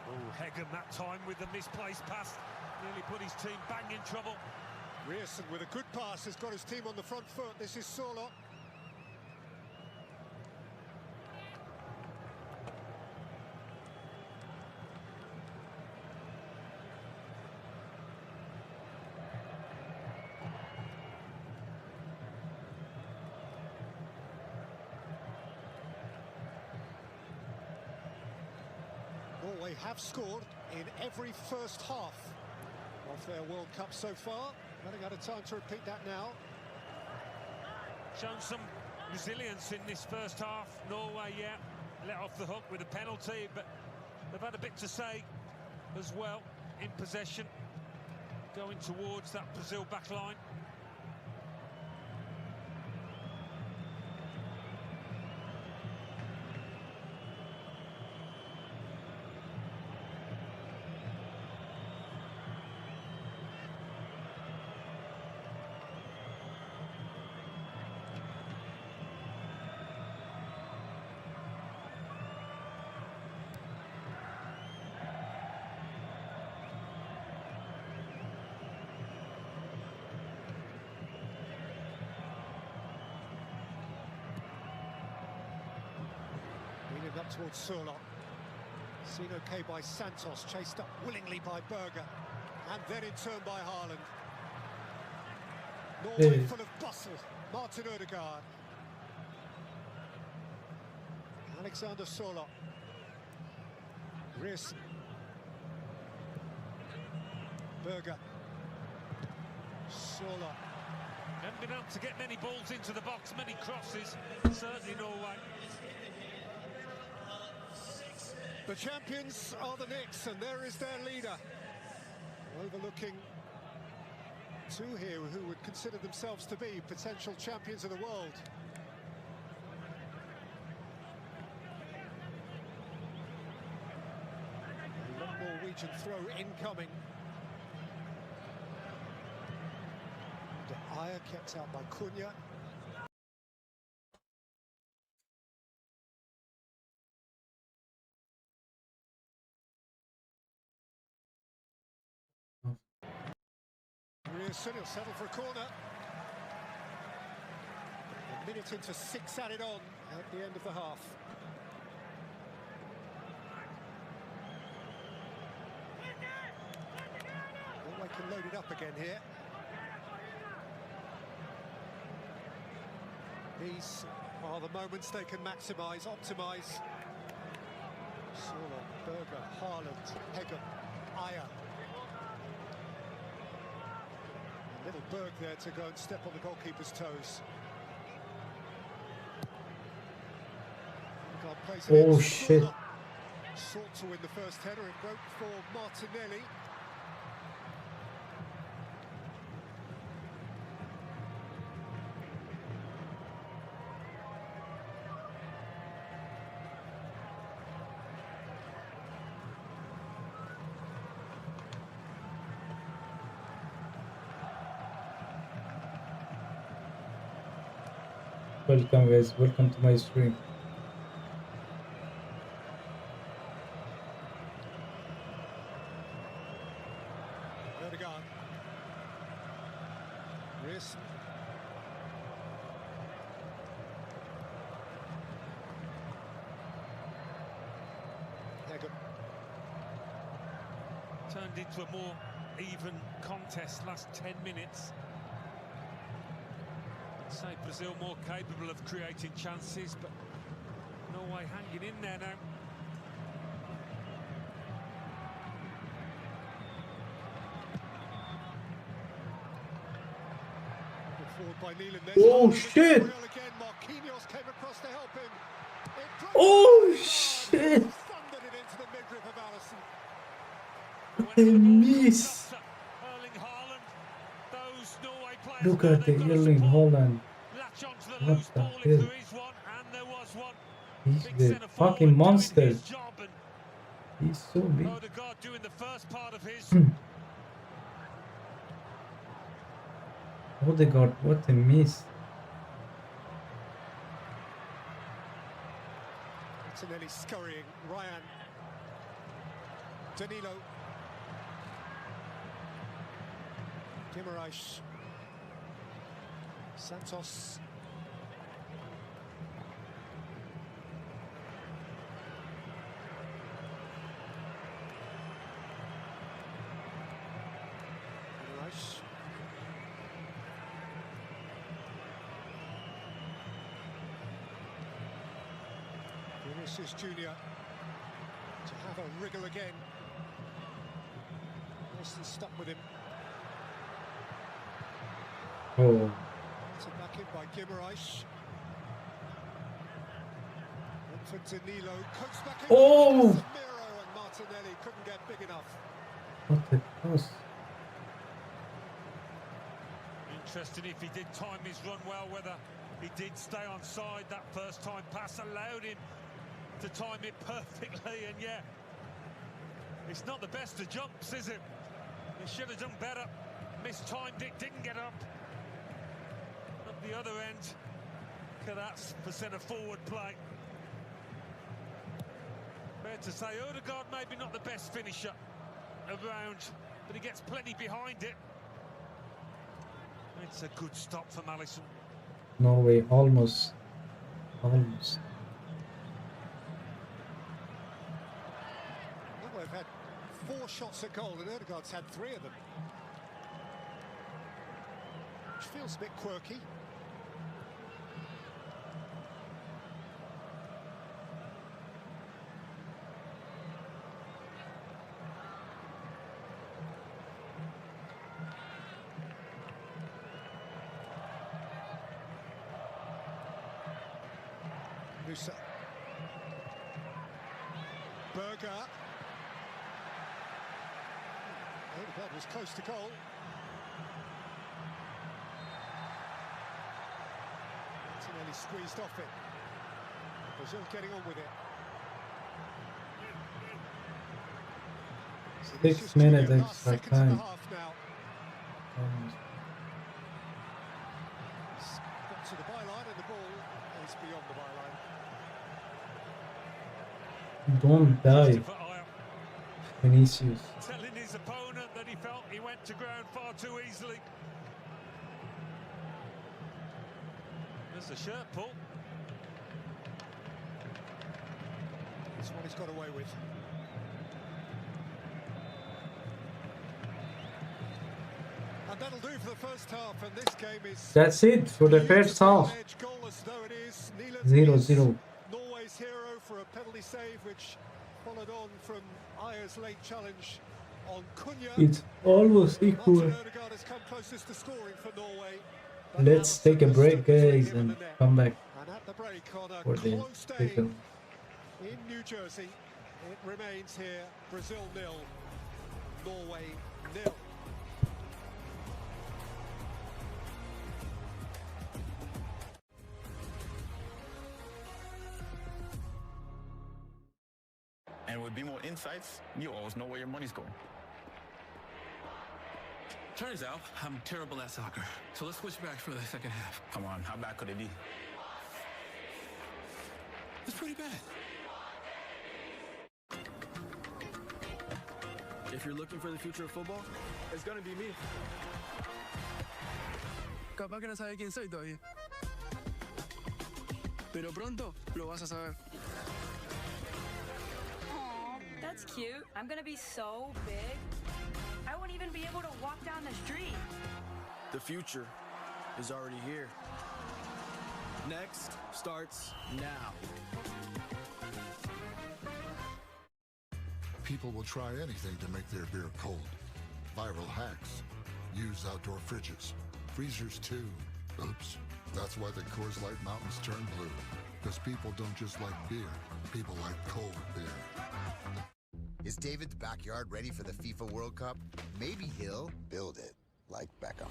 S2: Oh, Hegem that time with the misplaced pass. Nearly put his team bang in trouble.
S1: Rierson with a good pass has got his team on the front foot. This is Solo. Norway have scored in every first half of their World Cup so far. Running out of time to repeat that now.
S2: Shown some resilience in this first half. Norway, yeah, let off the hook with a penalty, but they've had a bit to say as well in possession, going towards that Brazil back line.
S1: towards Surlot. Seen okay by Santos, chased up willingly by Berger, and then in turn by Haaland. Norway full of bustle. Martin Ødegaard. Alexander Surlot. Riss. Berger. Surlot.
S2: Haven't been able to get many balls into the box, many crosses, certainly Norway.
S1: The champions are the Knicks, and there is their leader. Overlooking two here who would consider themselves to be potential champions of the world. A long Norwegian throw incoming. De Ayer kept out by Cunha. He'll settle for a corner. A minute into 6 added on at the end of the half. Norway can load it up again here. These are the moments they can maximise, optimise. Surlot, Berger, Haaland, Hegem, Ayer. Little Berg there to go and step on the goalkeeper's toes.
S3: Oh shit.
S1: Sought to win the first header, it broke for Martinelli.
S3: Welcome guys, welcome to my stream.
S1: Ødegaard. Riss. Hegem.
S2: Turned into a more even contest last 10 minutes. Say Brazil more capable of creating chances, but Norway hanging in there now.
S3: Oh shit! Oh shit! What a miss! Look at the Erling Haaland. What the hell? He's the fucking monster. He's so big. Ødegaard, what a miss.
S1: Martinelli scurrying. Ryan. Danilo. Guimaraes. Santos. Guimaraes. Vinicius Junior to have a wriggle again. Nicely stuck with him.
S3: Oh.
S1: Back in by Guimaraes. For Danilo, coached back in.
S3: Oh!
S1: And Martinelli couldn't get big enough.
S3: What a cross.
S2: Interesting if he did time his run well, whether he did stay on side. That first time pass allowed him to time it perfectly, and yeah, it's not the best of jumps, is it? He should have done better. Mistimed it, didn't get up. At the other end, that's for centre-forward play. Fair to say, Ødegaard maybe not the best finisher around, but he gets plenty behind it. It's a good stop from Alisson.
S3: Norway almost.
S1: 4 shots at goal, and Ødegaard's had 3 of them. Which feels a bit quirky. Musa. Berger. Ødegaard was close to goal. Martinelli squeezed off it. Brazil getting on with it.
S3: 6 minutes extra time.
S1: Got to the byline and the ball is beyond the byline.
S3: Don't die, Vinicius.
S2: Telling his opponent that he felt he went to ground far too easily. There's a shirt pull.
S1: That's what he's got away with. And that'll do for the first half, and this game is...
S3: That's it for the first half. 0-0.
S1: Norway's hero for a penalty save, which followed on from Ayer's late challenge on Cunha.
S3: It's almost equal.
S1: Ødegaard has come closest to scoring for Norway.
S3: Let's take a break, guys, and come back
S1: And at the break on a
S3: for the
S1: close day
S3: second.
S1: in New Jersey, it remains here. Brazil 0, Norway 0.
S12: And with more insights, you always know where your money's going.
S13: Turns out I'm terrible at soccer, so let's switch back for the second half.
S12: Come on, how bad could it be?
S13: It's pretty bad. If you're looking for the future of football, it's gonna be me. Capaz que no sabe quién soy todavía. Pero pronto lo vas a saber.
S14: That's cute. I'm gonna be so big, I won't even be able to walk down the street.
S13: The future is already here. Next starts now.
S15: People will try anything to make their beer cold. Viral hacks. Use outdoor fridges. Freezers too. Oops. That's why the Coors Light Mountains turn blue. Because people don't just like beer. People like cold beer.
S16: Is David's backyard ready for the FIFA World Cup? Maybe he'll build it, like Beckham.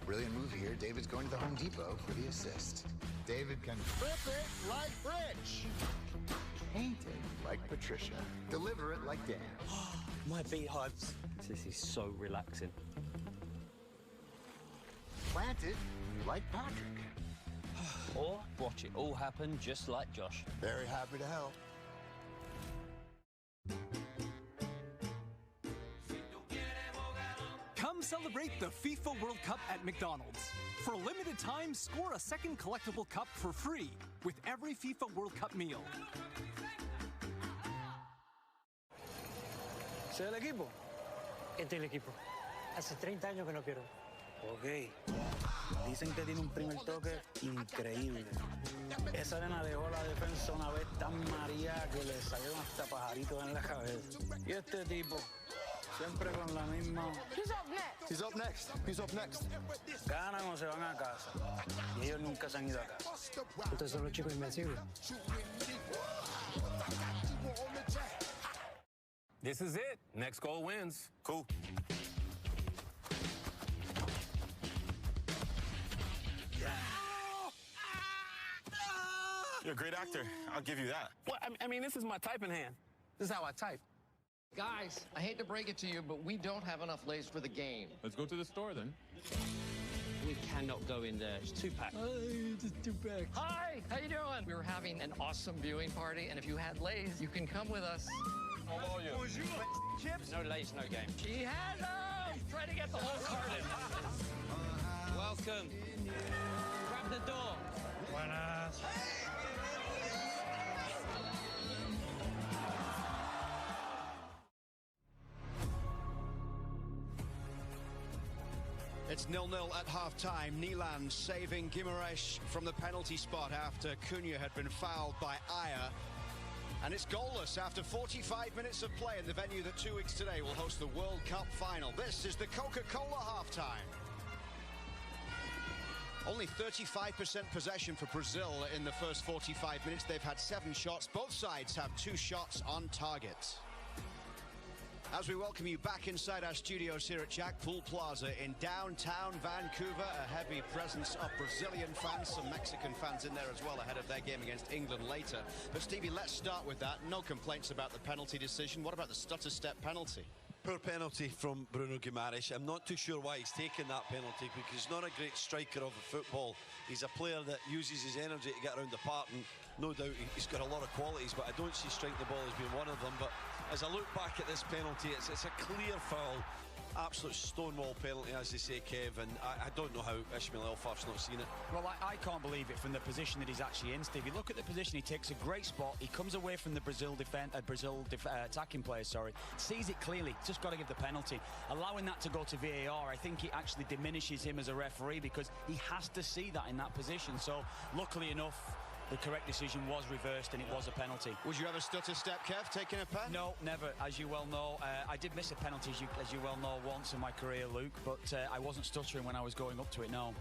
S16: Brilliant move here. David's going to the Home Depot for the assist. David can flip it like Rich. Paint it like Patricia. Deliver it like Dan.
S17: My beat hurts. This is so relaxing.
S16: Plant it like Patrick.
S17: Or watch it all happen just like Josh.
S16: Very happy to help.
S18: Come celebrate the FIFA World Cup at McDonald's. For a limited time, score a second collectible cup for free with every FIFA World Cup meal.
S17: ¿Ese es el equipo? Este es el equipo. Hace 30 años que no quiero. Ok. Dicen que tiene un primer toque increíble. Esa arena dejó la defensa una vez tan maría que le salieron hasta pajaritos en la cabeza. Y este tipo, siempre con la misma...
S16: He's up next. He's up next. He's up next.
S17: Ganan o se van a casa. Y ellos nunca se han ido a casa. Ustedes son los chicos invencibles.
S19: This is it. Next goal wins. Cool.
S12: You're a great actor. I'll give you that.
S17: Well, I mean, this is my typing hand. This is how I type.
S20: Guys, I hate to break it to you, but we don't have enough lace for the game.
S19: Let's go to the store then.
S17: We cannot go in there. It's 2-pack. It's a 2-pack.
S20: Hi, how you doing? We were having an awesome viewing party, and if you had lace, you can come with us.
S19: How are you?
S20: Bonjour. Chips?
S17: No lace, no game.
S20: He has them! Try to get the whole carton.
S17: Welcome. Grab the door.
S20: Buenas.
S11: It's 0-0 at half-time. Nilan saving Guimaraes from the penalty spot after Cunha had been fouled by Aya. And it's goalless after 45 minutes of play in the venue that 2 weeks today will host the World Cup final. This is the Coca-Cola half-time. Only 35% possession for Brazil in the first 45 minutes. They've had 7 shots. Both sides have 2 shots on target. As we welcome you back inside our studios here at Jack Pool Plaza in downtown Vancouver, a heavy presence of Brazilian fans, some Mexican fans in there as well ahead of their game against England later. But Stevie, let's start with that. No complaints about the penalty decision. What about the stutter step penalty?
S21: Poor penalty from Bruno Guimaraes. I'm not too sure why he's taken that penalty, because he's not a great striker of the football. He's a player that uses his energy to get around the park, and no doubt he's got a lot of qualities, but I don't see striking the ball as being one of them. But as I look back at this penalty, it's a clear foul. Absolute stonewall penalty, as they say, Kev, and I don't know how Ismail Elfar's not seen it.
S22: Well, I can't believe it from the position that he's actually in, Steve. You look at the position, he takes a great spot, he comes away from the Brazil attacking player, sees it clearly, just got to give the penalty. Allowing that to go to VAR, I think it actually diminishes him as a referee, because he has to see that in that position. So, luckily enough, the correct decision was reversed and it was a penalty.
S11: Would you ever stutter step, Kev, taking a pen?
S22: No, never, as you well know. I did miss a penalty, as you well know, once in my career, Luke, but I wasn't stuttering when I was going up to it, no.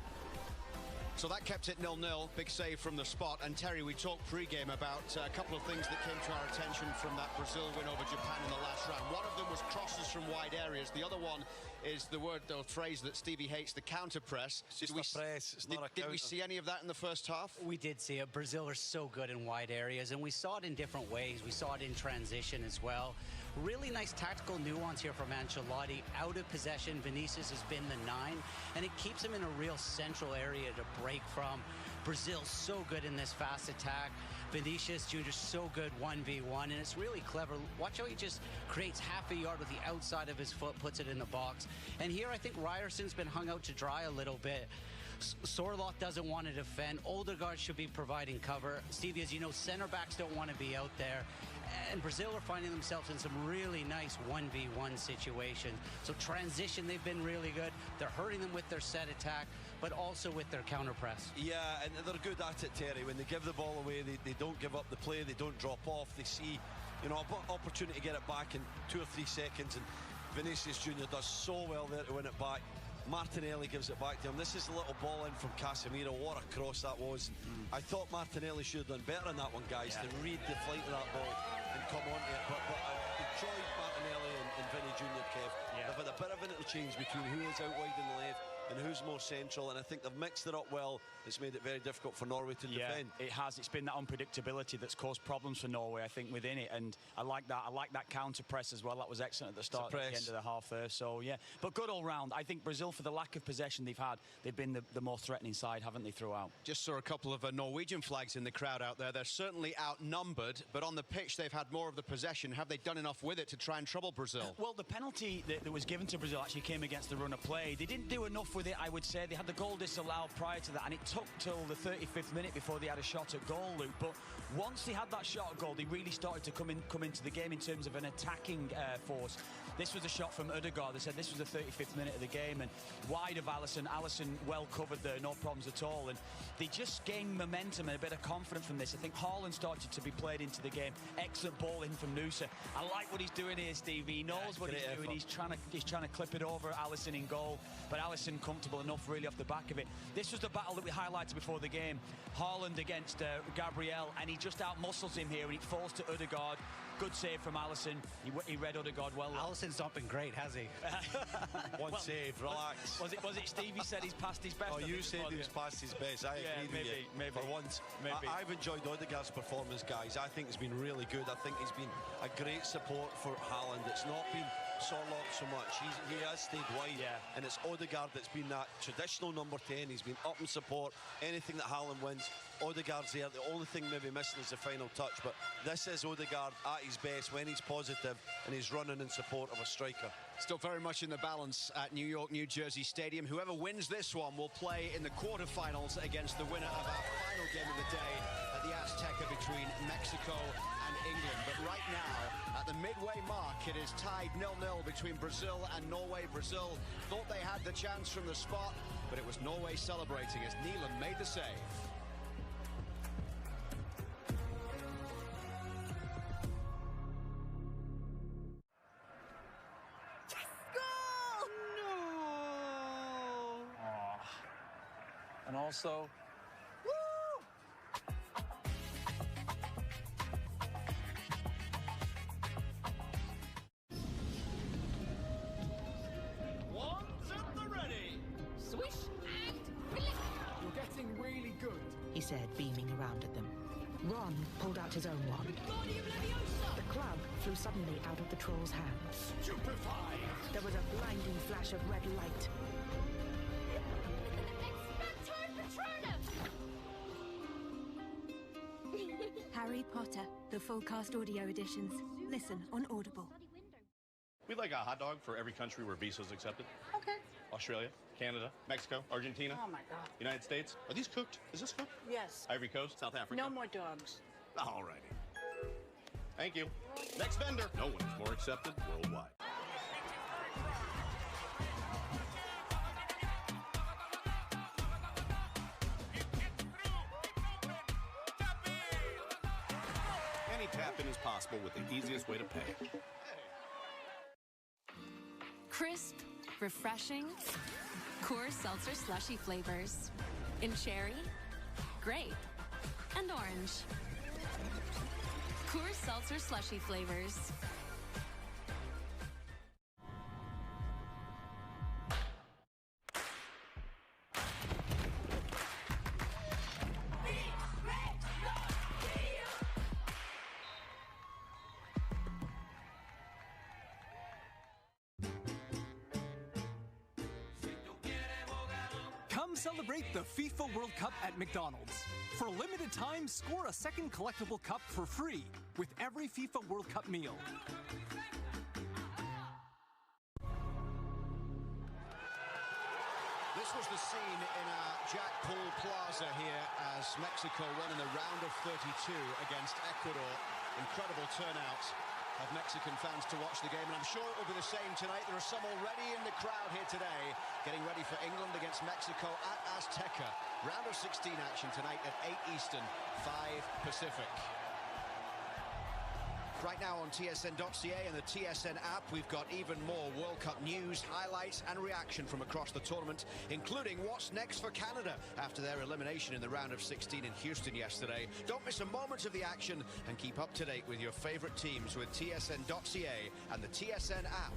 S11: So that kept it 0-0, big save from the spot. And Terry, we talked pre-game about a couple of things that came to our attention from that Brazil win over Japan in the last round. One of them was crosses from wide areas. The other one is the word or phrase that Stevie hates, the counter press.
S21: It's just a press, it's not a counter.
S11: Did we see any of that in the first half?
S23: We did see it. Brazil are so good in wide areas, and we saw it in different ways. We saw it in transition as well. Really nice tactical nuance here from Ancelotti. Out of possession, Vinicius has been the 9, and it keeps him in a real central area to break from. Brazil so good in this fast attack. Vinicius Jr. so good 1v1, and it's really clever. Watch how he just creates half a yard with the outside of his foot, puts it in the box. And here I think Ryerson's been hung out to dry a little bit. Sorloth doesn't want to defend. Odegaard should be providing cover. Stevie, as you know, center backs don't want to be out there. And Brazil are finding themselves in some really nice 1v1 situations. So transition, they've been really good. They're hurting them with their set attack, but also with their counter press.
S21: Yeah, and they're good at it, Terry. When they give the ball away, they don't give up the play, they don't drop off. They see, you know, an opportunity to get it back in 2 or 3 seconds, and Vinicius Jr. does so well there to win it back. Martinelli gives it back to him. This is a little ball in from Casemiro. What a cross that was. I thought Martinelli should have done better on that one, guys, to read the flight of that ball and come on to it. But I enjoyed Martinelli and Vinny Jr., Kev. They've had a bit of an interchange between who is out wide in the left and who's more central, and I think they've mixed it up well. It's made it very difficult for Norway to defend.
S22: It has. It's been that unpredictability that's caused problems for Norway, I think, within it, and I like that. I like that counter press as well. That was excellent at the start, at the end of the half there. So yeah, but good all round. I think Brazil, for the lack of possession they've had, they've been the more threatening side, haven't they, throughout?
S11: Just saw a couple of Norwegian flags in the crowd out there. They're certainly outnumbered, but on the pitch they've had more of the possession. Have they done enough with it to try and trouble Brazil?
S22: Well, the penalty that was given to Brazil actually came against the run of play. They didn't do enough with it, I would say. They had the goal disallowed prior to that, and it took till the 35th minute before they had a shot at goal, Luke. But once they had that shot at goal, they really started to come into the game in terms of an attacking force. This was a shot from Ødegaard. They said this was the 35th minute of the game, and wide of Alisson. Alisson well covered there, no problems at all. And they just gained momentum and a bit of confidence from this. I think Haaland started to be played into the game. Excellent ball in from Nusa. I like what he's doing here, Steve. He knows what he's doing. He's trying to clip it over Alisson in goal, but Alisson comfortable enough really off the back of it. This was the battle that we highlighted before the game. Haaland against Gabriel, and he just out-muscles him here, and it falls to Ødegaard. Good save from Alisson. He read Ødegaard well.
S23: Alisson's not been great, has he?
S21: One save, relax.
S22: Was it Stevie said he's past his best?
S21: Oh, you said he was past his best. I agree with you.
S22: Maybe.
S21: For once. I've enjoyed Ødegaard's performance, guys. I think it's been really good. I think he's been a great support for Haaland. It's not been Sorloth so much. He has stayed wide, and it's Ødegaard that's been that traditional number 10. He's been up in support. Anything that Haaland wins, Ødegaard's there. The only thing maybe missing is the final touch, but this is Ødegaard at his best when he's positive and he's running in support of a striker.
S11: Still very much in the balance at New York, New Jersey Stadium. Whoever wins this one will play in the quarterfinals against the winner of our final game of the day at the Azteca between Mexico and England. But right now, at the midway mark, it is tied 0-0 between Brazil and Norway. Brazil thought they had the chance from the spot, but it was Norway celebrating as Neelan made the save.
S4: And also,
S5: One's at the ready. Swish and flick. You're getting really good,
S6: he said, beaming around at them. Ron pulled out his own wand. The club flew suddenly out of the troll's hand.
S5: Stupefied.
S6: There was a blinding flash of red light.
S24: Harry Potter, the full cast audio editions. Listen on Audible.
S25: We'd like a hot dog for every country where visa's accepted.
S26: Okay.
S25: Australia, Canada, Mexico, Argentina.
S26: Oh my God.
S25: United States. Are these cooked? Is this cooked?
S26: Yes.
S25: Ivory Coast, South Africa.
S26: No more dogs.
S25: All righty. Thank you. Next vendor. No one is more accepted worldwide. Any tap-in is possible with the easiest way to pay.
S27: Crisp, refreshing, Coors Seltzer slushy flavors in cherry, grape, and orange. Coors Seltzer slushy flavors.
S18: Come celebrate the FIFA World Cup at McDonald's. For a limited time, score a second collectible cup for free with every FIFA World Cup meal.
S11: This was the scene in Jack Paul Plaza here as Mexico won in the round of 32 against Ecuador. Incredible turnout of Mexican fans to watch the game, and I'm sure it will be the same tonight. There are some already in the crowd here today, getting ready for England against Mexico at Azteca. Round of 16 action tonight at 8 Eastern, 5 Pacific. Right now on TSN.ca and the TSN app, we've got even more World Cup news, highlights and reaction from across the tournament, including what's next for Canada after their elimination in the round of 16 in Houston yesterday. Don't miss a moment of the action and keep up to date with your favourite teams with TSN.ca and the TSN app.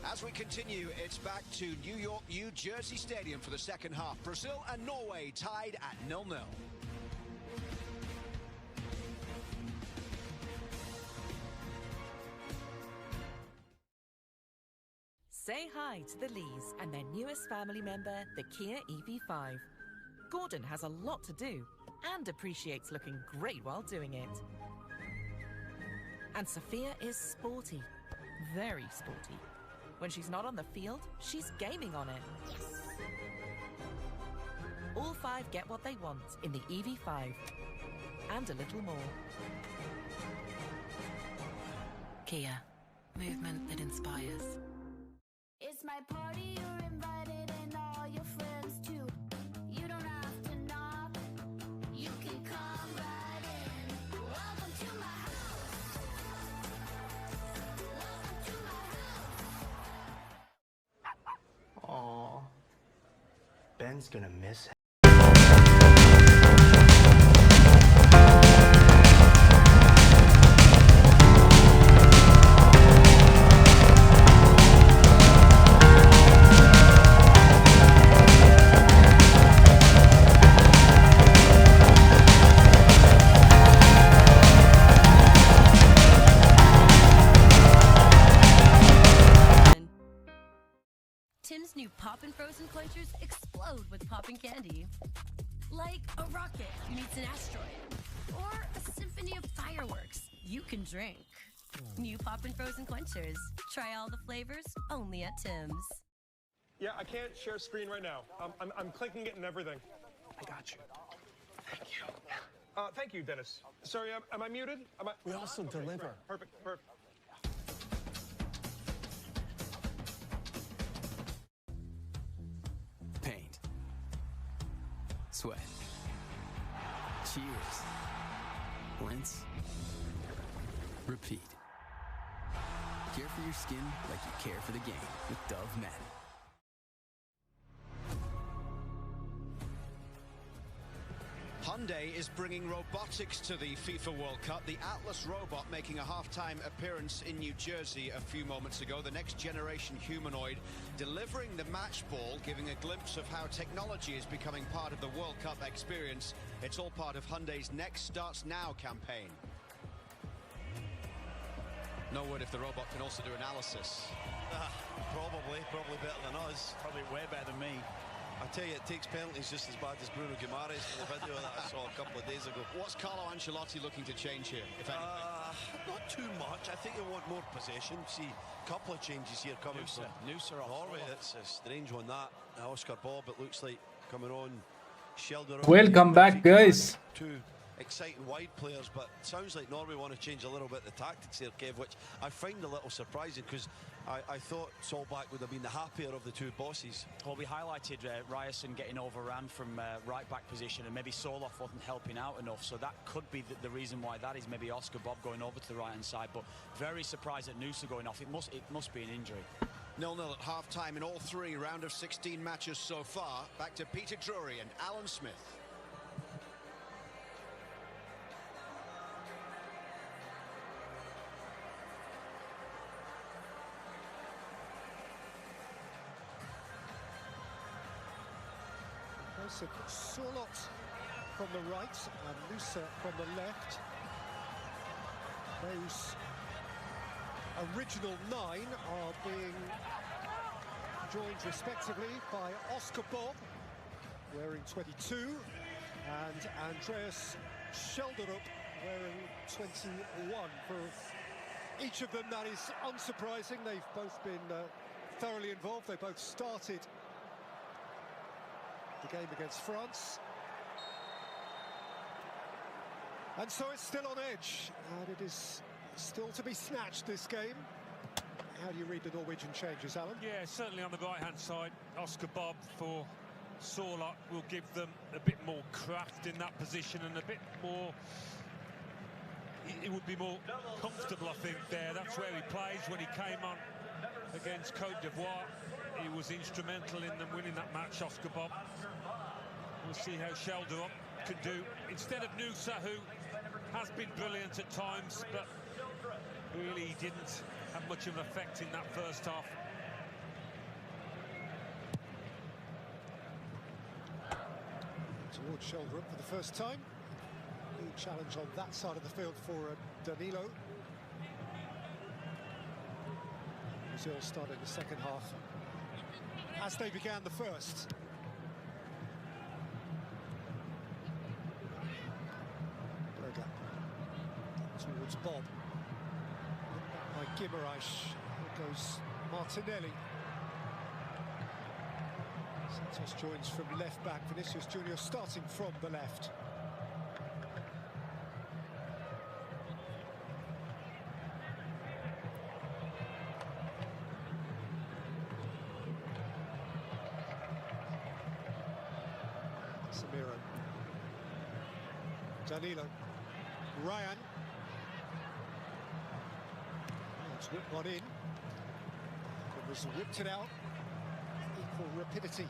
S11: As we continue, it's back to New York, New Jersey Stadium for the second half. Brazil and Norway tied at 0-0.
S28: Say hi to the Lees and their newest family member, the Kia EV5. Gordon has a lot to do and appreciates looking great while doing it. And Sophia is sporty, very sporty. When she's not on the field, she's gaming on it. Yes. All five get what they want in the EV5 and a little more.
S9: Kia, movement that inspires.
S29: It's my party, you're invited and all your friends too. You don't have to knock, you can come right in. Welcome to my house. Welcome to my house.
S30: Aww. Ben's gonna miss him.
S27: Tim's new Poppin' Frozen Quenchers explode with poppin' candy. Like a rocket meets an asteroid. Or a symphony of fireworks you can drink. New Poppin' Frozen Quenchers. Try all the flavors only at Tim's.
S10: Yeah, I can't share screen right now. I'm clicking it and everything. I got you. Thank you. Thank you, Dennis. Sorry, am I muted? We also deliver. Perfect.
S1: Paint. Sweat. Cheers. Rinse. Repeat. Care for your skin like you care for the game with Dove Men.
S11: Hyundai is bringing robotics to the FIFA World Cup. The Atlas robot making a halftime appearance in New Jersey a few moments ago. The next generation humanoid delivering the match ball, giving a glimpse of how technology is becoming part of the World Cup experience. It's all part of Hyundai's Next Starts Now campaign. No word if the robot can also do analysis.
S21: Probably better than us.
S22: Probably way better than me.
S21: I tell you, it takes penalties just as bad as Bruno Guimaraes for the video that I saw a couple of days ago.
S11: What's Carlo Ancelotti looking to change here, if anything?
S21: Not too much. I think you want more possession. See, a couple of changes here coming from Norway. That's a strange one, that. Oscar Bob, it looks like, coming on. Sheldon.
S2: Welcome back, guys.
S21: Two exciting wide players, but it sounds like Norway want to change a little bit the tactics there, Kev, which I find a little surprising because I thought Solback would have been the happier of the two bosses.
S22: Well, we highlighted Ryerson getting overran from right back position, and maybe Soloff wasn't helping out enough, so that could be the reason why that is. Maybe Oscar Bob going over to the right hand side, but very surprised at Noosa going off. It must be an injury.
S11: 0-0 at half-time in all three round of 16 matches so far. Back to Peter Drury and Alan Smith.
S3: Surlot from the right and Noosa from the left. Those original 9 are being joined respectively by Oscar Bob, wearing 22, and Andreas Schelderup, wearing 21. For each of them, that is unsurprising. They've both been thoroughly involved. They both started the game against France. And so it's still on edge, and it is still to be snatched, this game. How do you read the Norwegian changes, Alan?
S4: Yeah, certainly on the right-hand side, Oscar Bob for Sorlock will give them a bit more craft in that position and a bit more... It would be more comfortable, I think, there. That's where he plays. When he came on against Cote d'Ivoire, he was instrumental in them winning that match, Oscar Bob. We'll see how Schelderup can do instead of Noosa, who has been brilliant at times, but really didn't have much of an effect in that first half.
S3: Towards Schelderup for the first time. New challenge on that side of the field for Danilo. Brazil started the second half as they began the first. Berger towards Bob. By Guimaraes. Here goes Martinelli. Santos joins from left back. Vinicius Junior starting from the left. Samiro. Danilo. Ryan. Let's whip one in. It was whipped it out. Equal rapidity.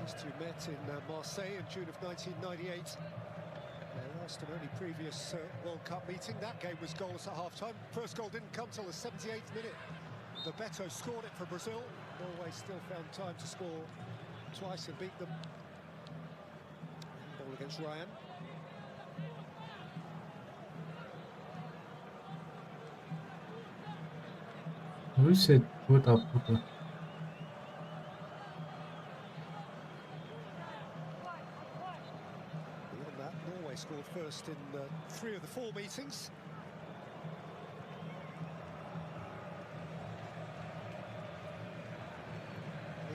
S3: These two met in Marseille in June of 1998. Their last and only previous World Cup meeting. That game was goalless at half-time. First goal didn't come till the 78th minute. Bebeto scored it for Brazil. Norway still found time to score twice and beat them. Ball against Ryan.
S2: Who said what up?
S3: Beyond that, Norway scored first in 3 of the 4 meetings.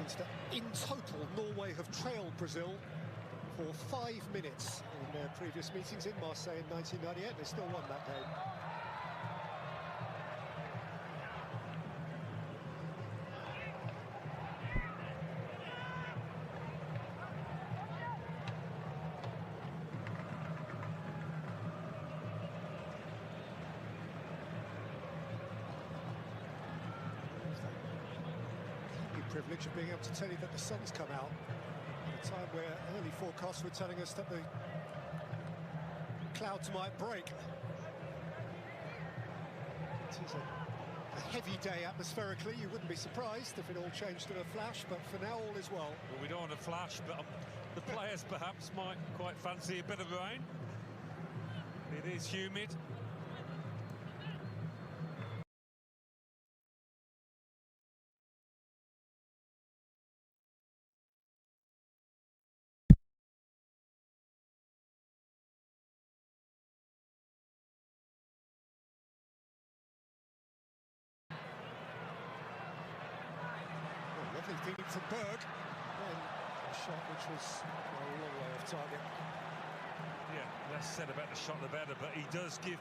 S3: means that in total, Norway have trailed Brazil for 5 minutes in their previous meetings in Marseille in 1998. They still won that game. Privilege of being able to tell you that the sun's come out at a time where early forecasts were telling us that the clouds might break. It is a heavy day atmospherically. You wouldn't be surprised if it all changed in a flash, but for now all is well.
S4: Well, we don't want a flash, but the players perhaps might quite fancy a bit of rain. It is humid.
S3: Feeding from Berg, and a shot which was a long way off target.
S4: Yeah, less said about the shot the better, but he does give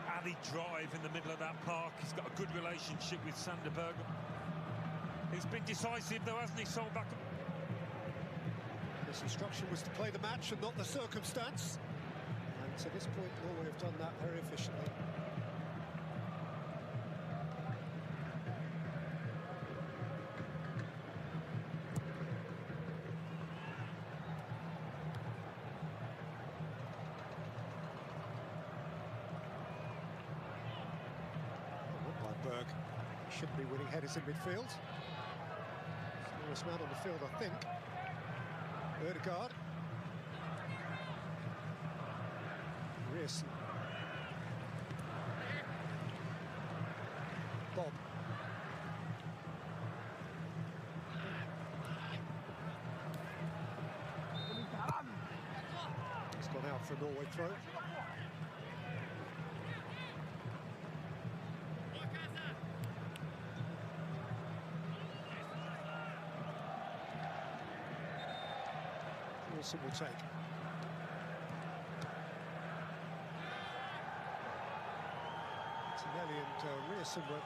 S4: added drive in the middle of that park. He's got a good relationship with Sander Berg. He's been decisive though, hasn't he, Solbakken?
S3: His instruction was to play the match and not the circumstance, and to this point Norway have done that very efficiently. Berg should be winning headers in midfield. Smallest man on the field, I think. Ødegaard. Rearson. Bob. It's gone out for a Norway throw. Wilson will take. Tinelli and Rearson were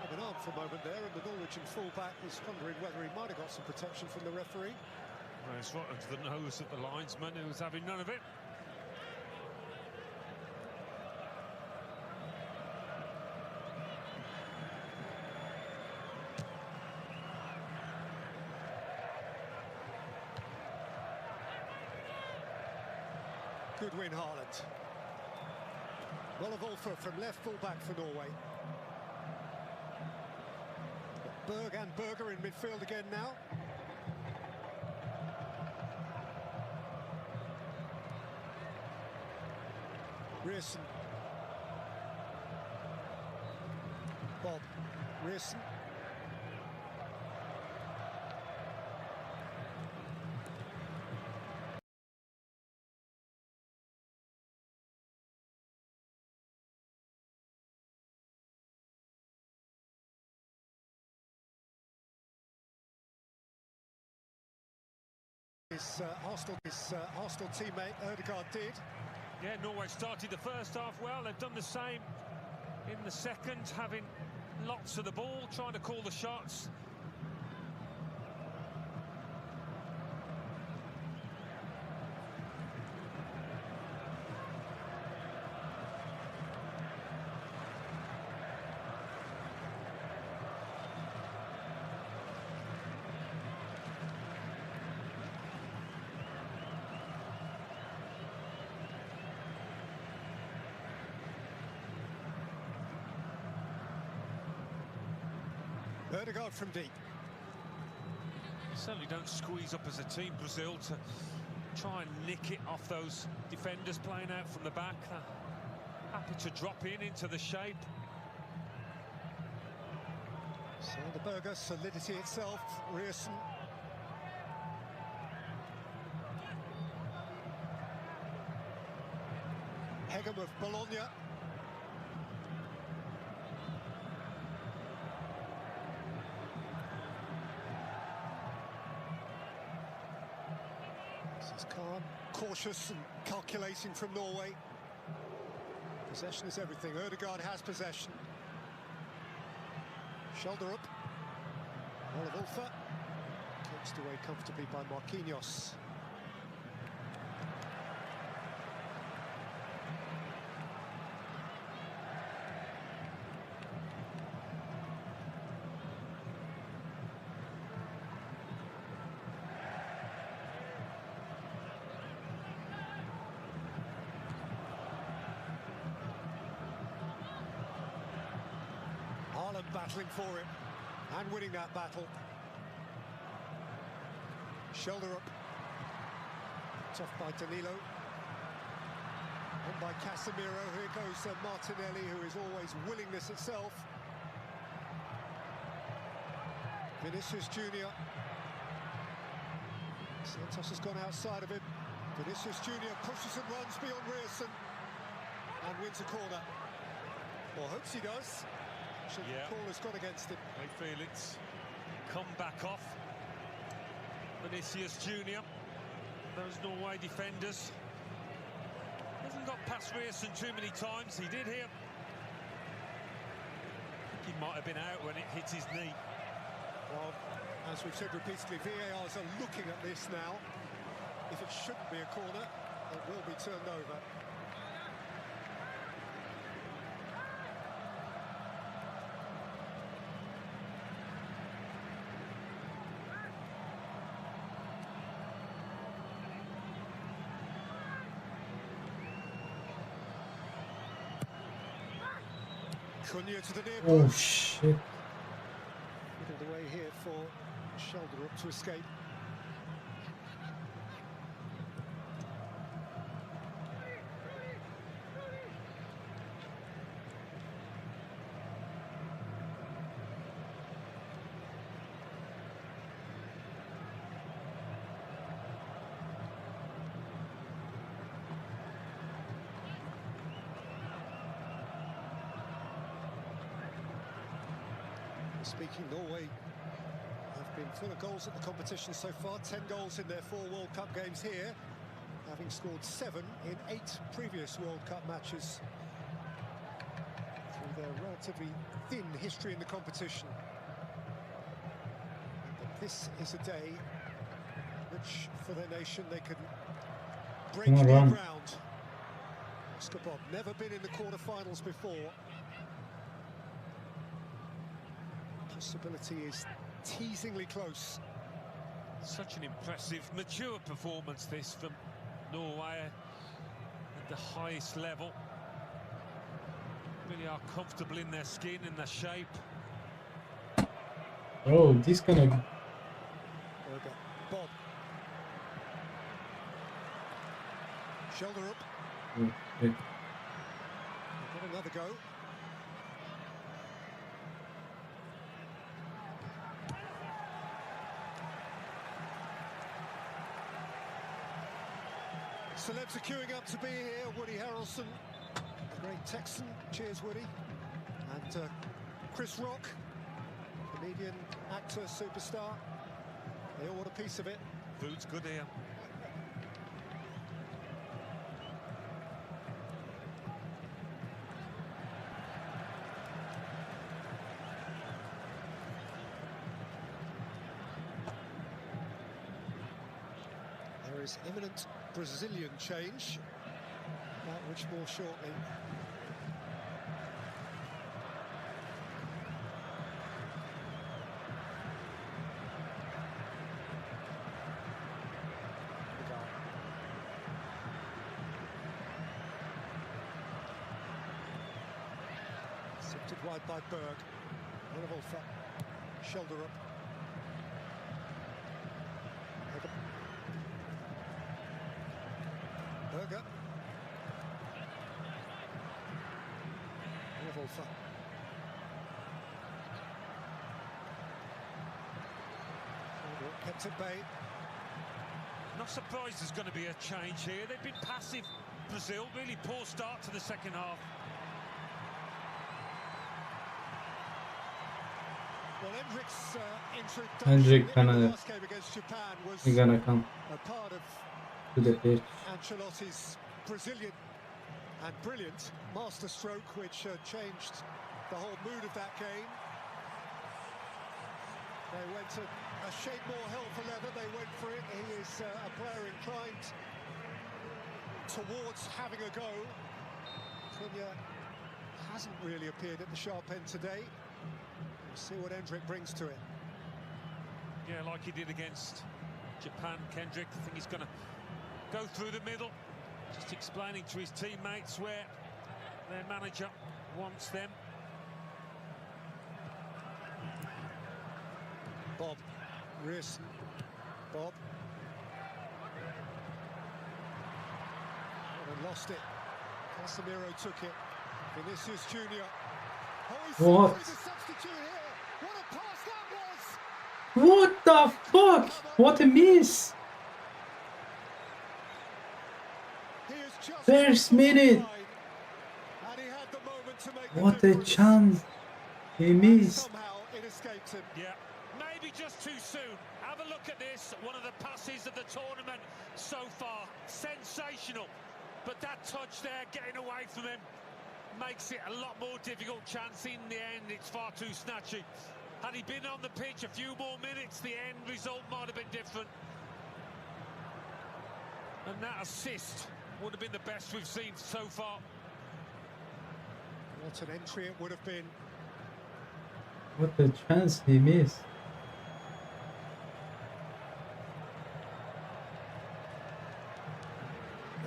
S3: having an arm for a moment there, and the Norwegian fullback was wondering whether he might have got some protection from the referee.
S4: Well, it's right under the nose of the linesman, who was having none of it.
S3: Good win, Haaland. Wolffer from left full-back for Norway. Berg and Berger in midfield again now. Rearson. Bob. Rearson. His Arsenal teammate Ødegaard did.
S4: Yeah, Norway started the first half well. They've done the same in the second, having lots of the ball, trying to call the shots.
S3: Ødegaard from deep.
S4: They certainly don't squeeze up as a team, Brazil, to try and nick it off those defenders playing out from the back. They're happy to drop into the shape.
S3: Sander Berger, solidity itself. Rearson. Hegem of Bologna. This is calm, cautious and calculating from Norway. Possession is everything. Ødegaard has possession. Shoulder up. Olivolfa. Coaxed away comfortably by Marquinhos. Battling for it and winning that battle. Shoulder up. Tough by Danilo. On by Casemiro. Here goes Martinelli, who is always willingness itself. Vinicius Junior. Santos has gone outside of him. Vinicius Junior pushes and runs beyond Rierson and wins a corner. Or hopes he does.
S4: Yeah.
S3: The corner's gone against him.
S4: They feel it's come back off. Vinicius Junior. Those Norway defenders. Hasn't got past Rierson too many times. He did here. I think he might have been out when it hit his knee.
S3: Well, as we've said repeatedly, VARs are looking at this now. If it shouldn't be a corner, it will be turned over. Cunha to the near
S2: Oh
S3: post.
S2: shit.
S3: Middled away here for Shoulder up to escape. Speaking, Norway have been full of goals at the competition so far. 10 goals in their 4 World Cup games here, having scored 7 in 8 previous World Cup matches through their relatively thin history in the competition. But this is a day which, for their nation, they can break new ground. Oscar Bob, never been in the quarterfinals before. Possibility is teasingly close.
S4: Such an impressive, mature performance this from Norway at the highest level. Really are comfortable in their skin and their shape.
S2: Oh, this kind of...
S3: Bob. Shoulder up.
S2: Okay.
S3: We've got another go. Celebs are queuing up to be here. Woody Harrelson, the great Texan. Cheers, Woody. And Chris Rock, comedian, actor, superstar. They all want a piece of it.
S4: Food's good here.
S3: There is imminent Brazilian change, about which more shortly. Sifted wide by Berg. Olivolfa, shoulder up. Berger. Olivolfa. Kept at bay.
S4: Not surprised there's going to be a change here. They've been passive, Brazil. Really poor start to the second half.
S3: Well,
S2: Hendrik
S3: introduction in the
S2: gonna
S3: last game against Japan was
S2: gonna come.
S3: a part of
S2: to the pitch.
S3: Ancelotti's Brazilian and brilliant masterstroke, which changed the whole mood of that game. They went a shade more hell for leather. They went for it. He is a player inclined towards having a go. Cunha hasn't really appeared at the sharp end today. We'll see what Endrick brings to it.
S4: Yeah, like he did against Japan, Kendrick. I think he's going to go through the middle, just explaining to his teammates where their manager wants them.
S3: Bob, Rearson, Bob. Oh, they lost it. Casemiro took it. Vinicius Junior. Oh,
S2: what?
S3: The substitute here. What a pass that was!
S2: What the fuck? What a miss! First minute. What a chance he missed.
S4: Yeah, maybe just too soon. Have a look at this. One of the passes of the tournament so far. Sensational. But that touch there, getting away from him, makes it a lot more difficult chance. In the end, it's far too snatchy. Had he been on the pitch a few more minutes, the end result might have been different. And that assist would have been the best we've seen so far.
S3: What an entry it would have been.
S2: What a chance he missed.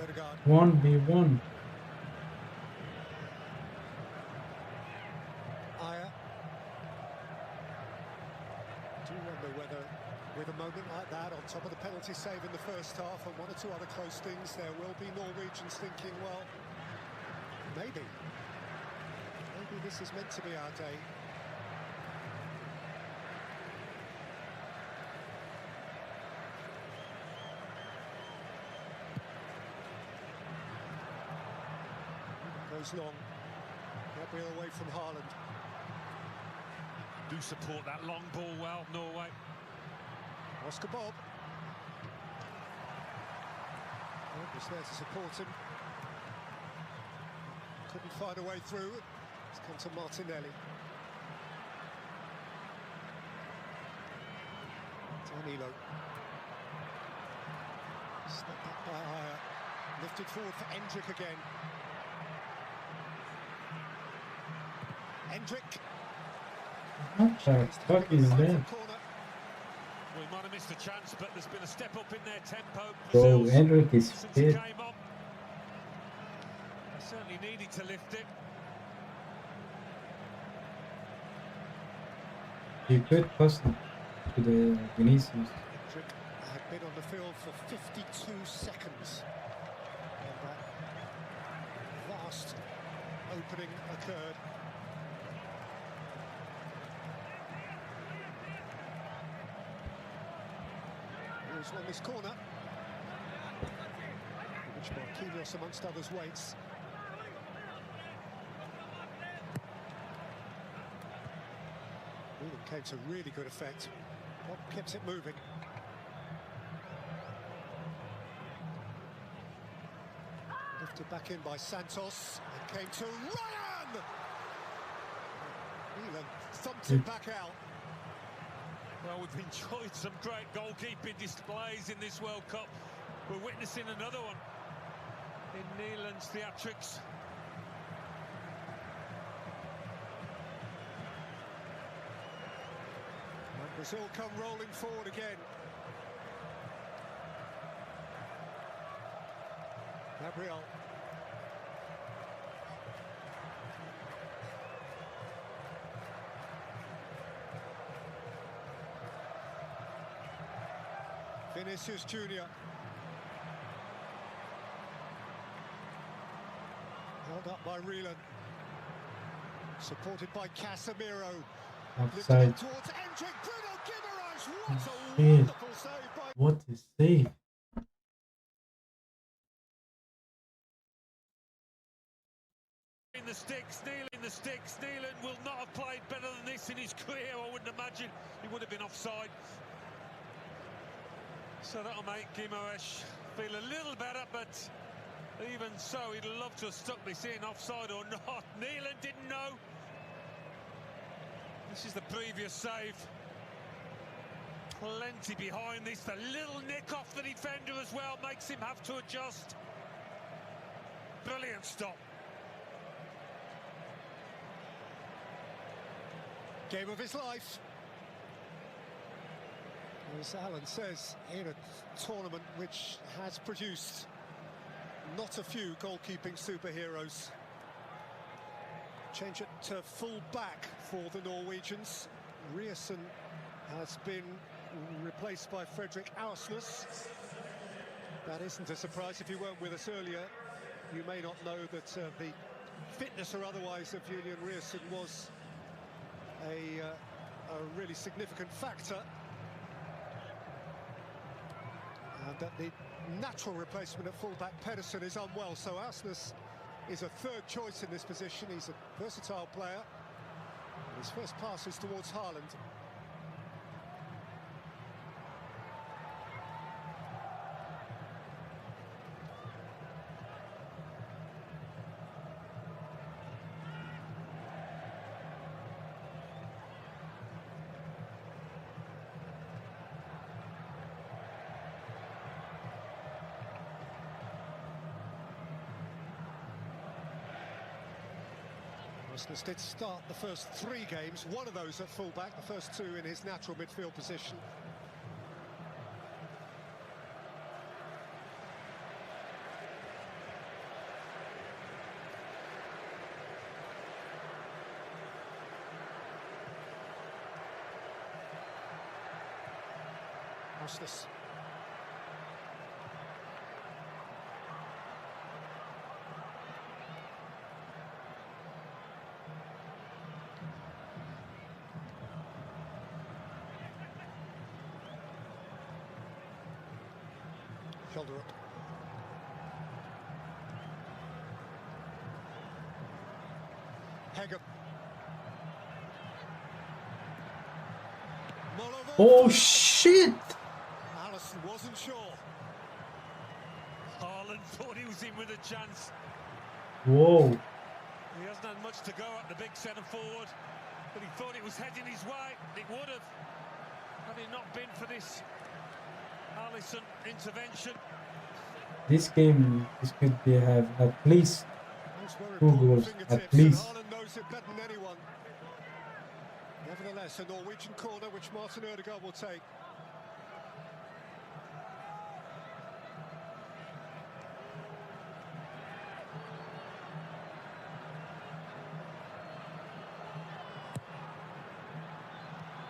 S3: Odegaard.
S2: 1v1.
S3: Do wonder whether, with a moment like that, on top of the penalty save in the first half and one or two other close things, there will be Norwegians thinking, well, maybe this is meant to be our day. Goes long. Gabriel away from Haaland.
S4: Do support that long ball well, Norway.
S3: Oscar Bob. Was there to support him. Couldn't find a way through. It's come to Martinelli. Danilo. Stepped up by Aya. Lifted forward for Endrick again. Endrick.
S2: What the fuck is that?
S4: We might have missed a chance, but there's been a step up in their tempo.
S2: Bro, Endrick is fit.
S4: They certainly needed to lift it.
S2: You could pass it to the Vinicius.
S3: Endrick had been on the field for 52 seconds. And that vast opening occurred. He's won this corner, which Marquinhos, amongst others, waits. Milan came to really good effect. Bob kept it moving. Lifted back in by Santos and came to Ryan! Milan thumped it back out.
S4: Well, we've enjoyed some great goalkeeping displays in this World Cup. We're witnessing another one in Neeland's theatrics.
S3: And Brazil come rolling forward again. Gabriel. Vinicius Junior. Held up by Reelan. Supported by Casemiro.
S2: Offside.
S3: Towards Endrick. Bruno Guimaraes. What a
S2: Shit.
S3: wonderful save by...
S2: What a save.
S4: In the sticks, Neeland will not have played better than this in his career, I wouldn't imagine. He would have been offside. So that'll make Guimaraes feel a little better, but even so, he'd love to have stuck this in, offside or not. Neelan didn't know. This is the previous save. Plenty behind this. The little nick off the defender as well makes him have to adjust. Brilliant stop.
S3: Game of his life. As Alan says, in a tournament which has produced not a few goalkeeping superheroes. Change it to full back for the Norwegians. Riasen has been replaced by Fredrik Aursnes. That isn't a surprise. If you weren't with us earlier, you may not know that the fitness or otherwise of Julian Riasen was a really significant factor. And that the natural replacement at fullback Pedersen is unwell, so Aursnes is a third choice in this position. He's a versatile player. His first pass is towards Haaland. Aursnes did start the first 3 games, one of those at fullback, the first 2 in his natural midfield position. Aursnes. Shoulder up. Hegger.
S2: Oh shit!
S3: Allison wasn't sure.
S4: Haaland thought he was in with a chance.
S2: Whoa.
S4: He hasn't had much to go at the big centre forward, but he thought it was heading his way. It would have, had it not been for this Allison intervention.
S2: This game, this could be have at least 2 goals, at least.
S3: Haaland knows it better than anyone. Nevertheless, a Norwegian corner which Martin Ødegaard will take.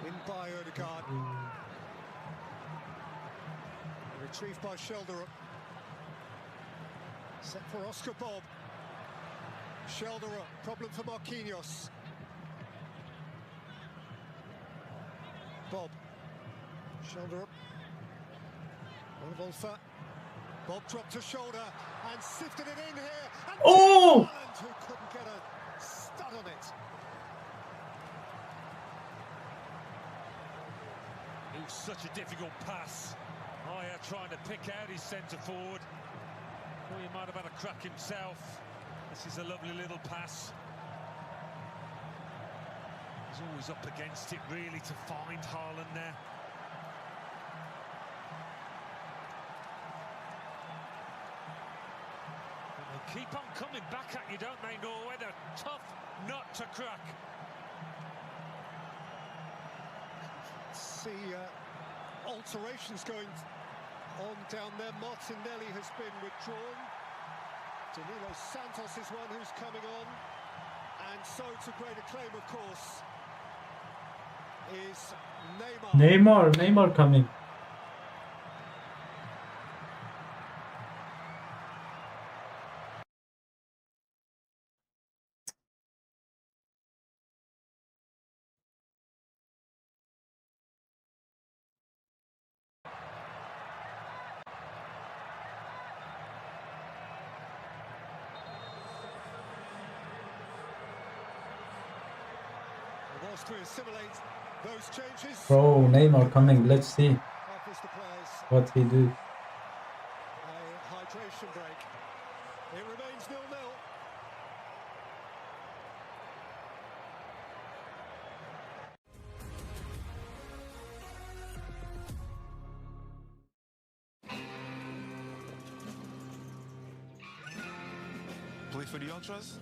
S3: In by Ødegaard. Retrieved by Schelderup. Set for Oscar Bob. Schelderup, problem for Marquinhos. Bob. Schelderup. Wolfer. Bob dropped to shoulder and sifted it in here. And
S2: oh!
S3: Haaland, who couldn't get a stud on it.
S4: It was such a difficult pass. Ayer trying to pick out his centre forward. Well, he might have had a crack himself. This is a lovely little pass. He's always up against it, really, to find Haaland there. But they keep on coming back at you, don't they, Norway? They're tough nut to crack.
S3: See alterations going on down there. Martinelli has been withdrawn. Danilo Santos is one who's coming on. And so to great acclaim, of course, is Neymar.
S2: Neymar coming.
S3: To assimilate those changes.
S2: Bro, Neymar coming, let's see.
S3: Offers the players
S2: what he do.
S3: A hydration break. It remains 0-0.
S7: Play for the Ultras?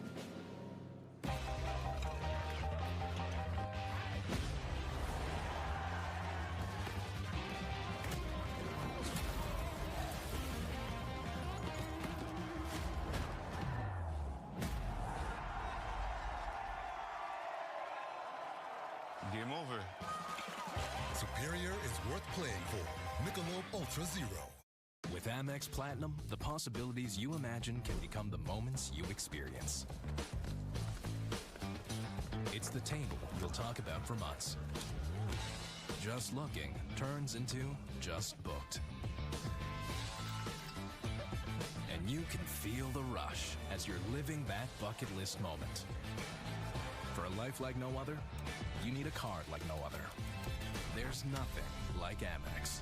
S7: Game over.
S8: Superior is worth playing for. Michelob Ultra Zero.
S12: With Amex Platinum, the possibilities you imagine can become the moments you experience. It's the table you'll talk about for months. Just looking turns into just booked. And you can feel the rush as you're living that bucket list moment. For a life like no other, you need a card like no other. There's nothing like Amex.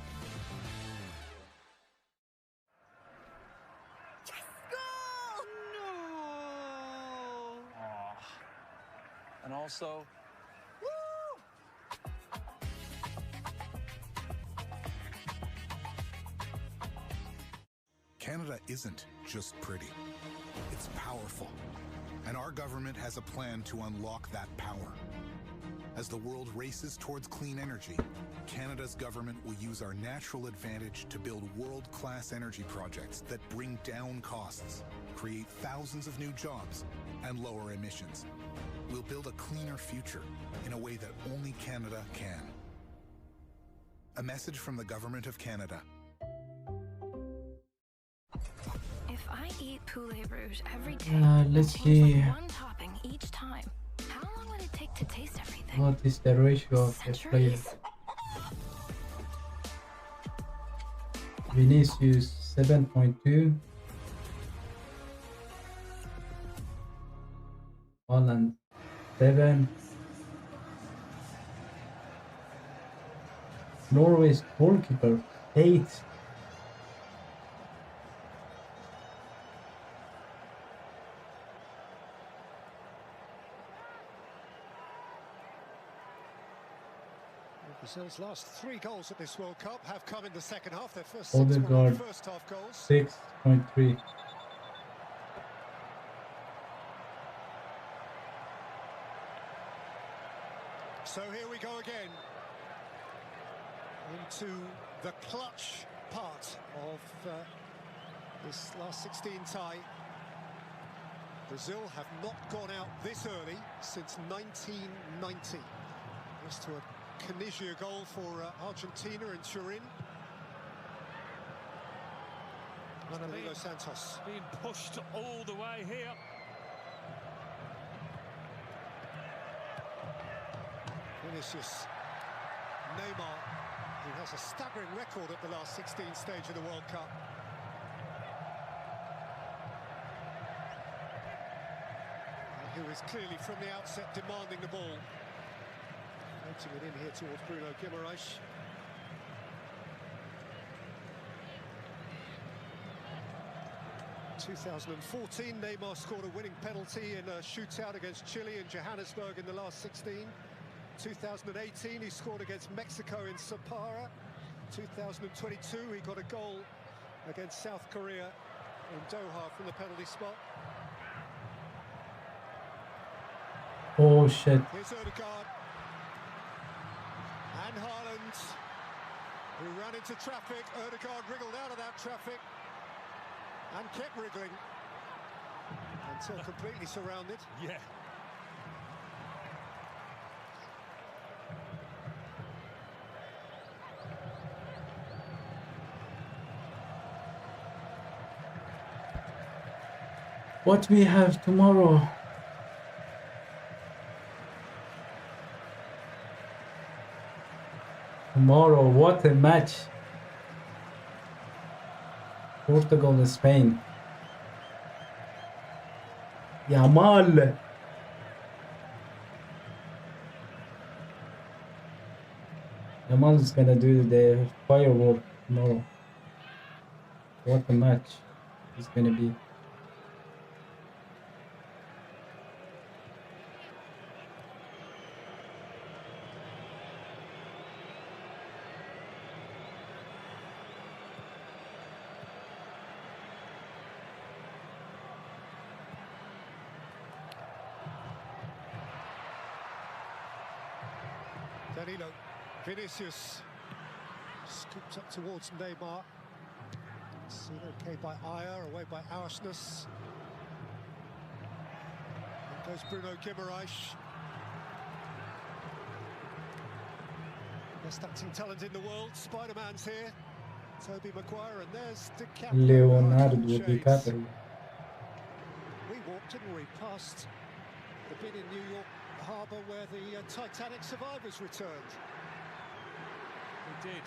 S13: And also,
S8: Canada isn't just pretty. It's powerful. And our government has a plan to unlock that power. As the world races towards clean energy, Canada's government will use our natural advantage to build world-class energy projects that bring down costs, create thousands of new jobs, and lower emissions. We'll build a cleaner future in a way that only Canada can. A message from the Government of Canada.
S24: If I eat poulet rouge every day,
S2: Let's
S24: change
S2: see.
S24: like one topping each time, how long would it take to taste everything?
S2: What is the ratio of the players?
S24: Centuries.
S2: Vinicius 7.2. Holland 7. Norway's goalkeeper 8.
S3: Brazil's last 3 goals at this World Cup have come in the second half. Their first 6 were
S2: Odegaard
S3: first half goals.
S2: 6.3.
S3: So here we go again into the clutch part of this last 16 tie. Brazil have not gone out this early since 1990. Thanks to a Canizia goal for Argentina in Turin. Danilo Santos
S4: being pushed all the way here.
S3: Vinicius, Neymar, who has a staggering record at the last 16 stage of the World Cup. And who is clearly from the outset demanding the ball. Floating it in here towards Bruno Guimaraes. In 2014, Neymar scored a winning penalty in a shootout against Chile in Johannesburg in the last 16. 2018, he scored against Mexico in Sapporo. 2022, he got a goal against South Korea in Doha from the penalty spot.
S2: Oh shit.
S3: Here's Odegaard. And Haaland, who ran into traffic. Odegaard wriggled out of that traffic and kept wriggling until completely surrounded.
S4: Yeah.
S2: What we have tomorrow? Tomorrow, what a match! Portugal and Spain. Yamal! Yamal is gonna do the firework tomorrow. What a match it's gonna be.
S3: Danilo, Vinicius, scooped up towards Neymar. Seen okay by Ayer, away by Auersness. There goes Bruno Guimaraes. Best acting talent in the world, Spider-Man's here. Tobey Maguire, and there's DiCaprio.
S2: Leonardo DiCaprio.
S3: We walked, didn't we, past the bit in New York Harbour where the Titanic survivors returned.
S4: We did.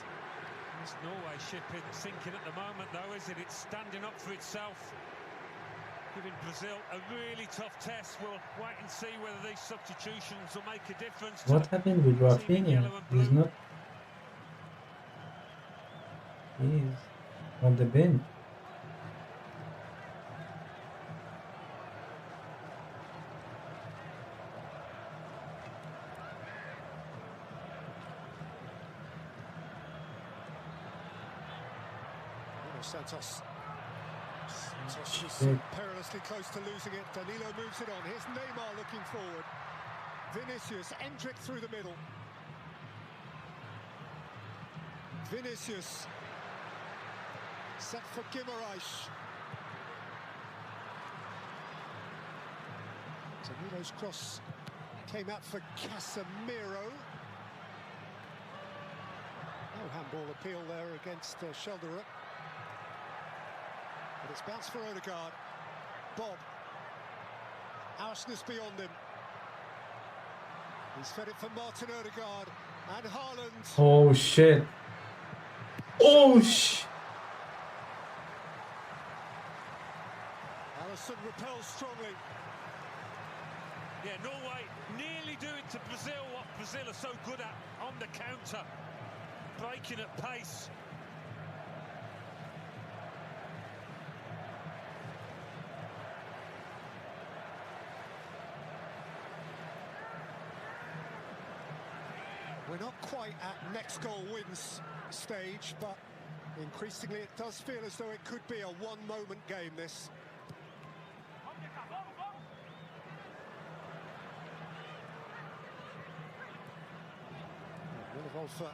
S4: This Norway ship isn't sinking at the moment, though, is it? It's standing up for itself, giving Brazil a really tough test. We'll wait and see whether these substitutions will make a difference.
S2: What happened with Rafinha? He's not. He's on the bench.
S3: Santos was perilously close to losing it. Danilo moves it on. Here's Neymar looking forward. Vinicius, Endrick through the middle. Vinicius set for Guimaraes. Danilo's cross came out for Casemiro. No handball appeal there against Schelderup. But it's bounced for Odegaard. Bob. Auersness beyond him. He's fed it for Martin Odegaard. And Haaland.
S2: Oh shit. Oh shit.
S3: Alisson repels strongly.
S4: Yeah, Norway nearly doing to Brazil what Brazil are so good at on the counter. Breaking at pace.
S3: We're not quite at next goal wins stage, but increasingly it does feel as though it could be a one-moment game, this. Wolfer.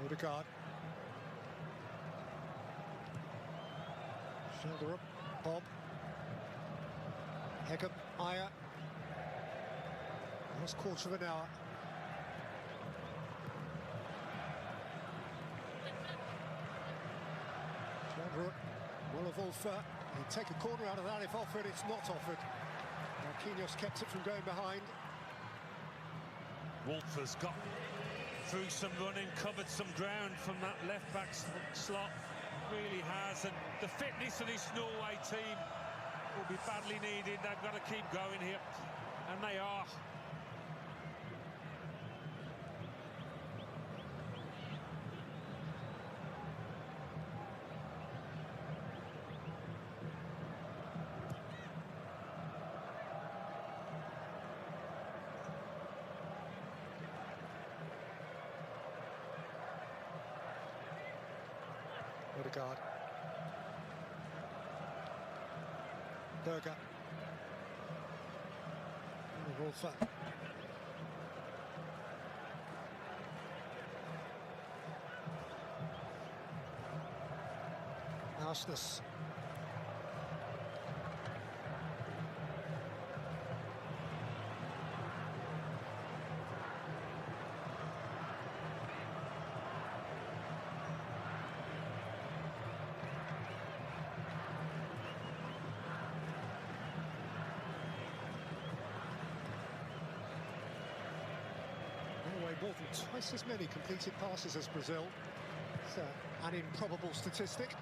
S3: Odegaard. Schelderup, Bob. Hegem, Ayer. Last quarter of an hour. Schelderup, Wolfer. He'd take a corner out of that if offered. It's not offered. Marquinhos kept it from going behind.
S4: Wolfer's got through some running, covered some ground from that left-back slot. Really has, and the fitness of this Norway team will be badly needed. They've got to keep going here, and they are.
S3: Odegaard. Berger. Wolfer. Auersness. More than twice as many completed passes as Brazil. It's an improbable statistic.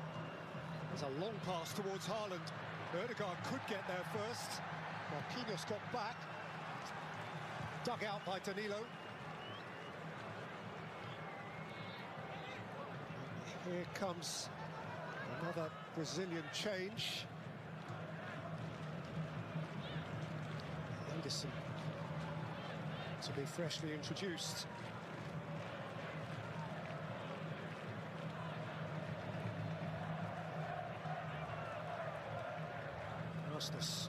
S3: There's a long pass towards Haaland. Odegaard could get there first. Marquinhos got back. Dug out by Danilo. Here comes another Brazilian change. Anderson to be freshly introduced. Rasmus.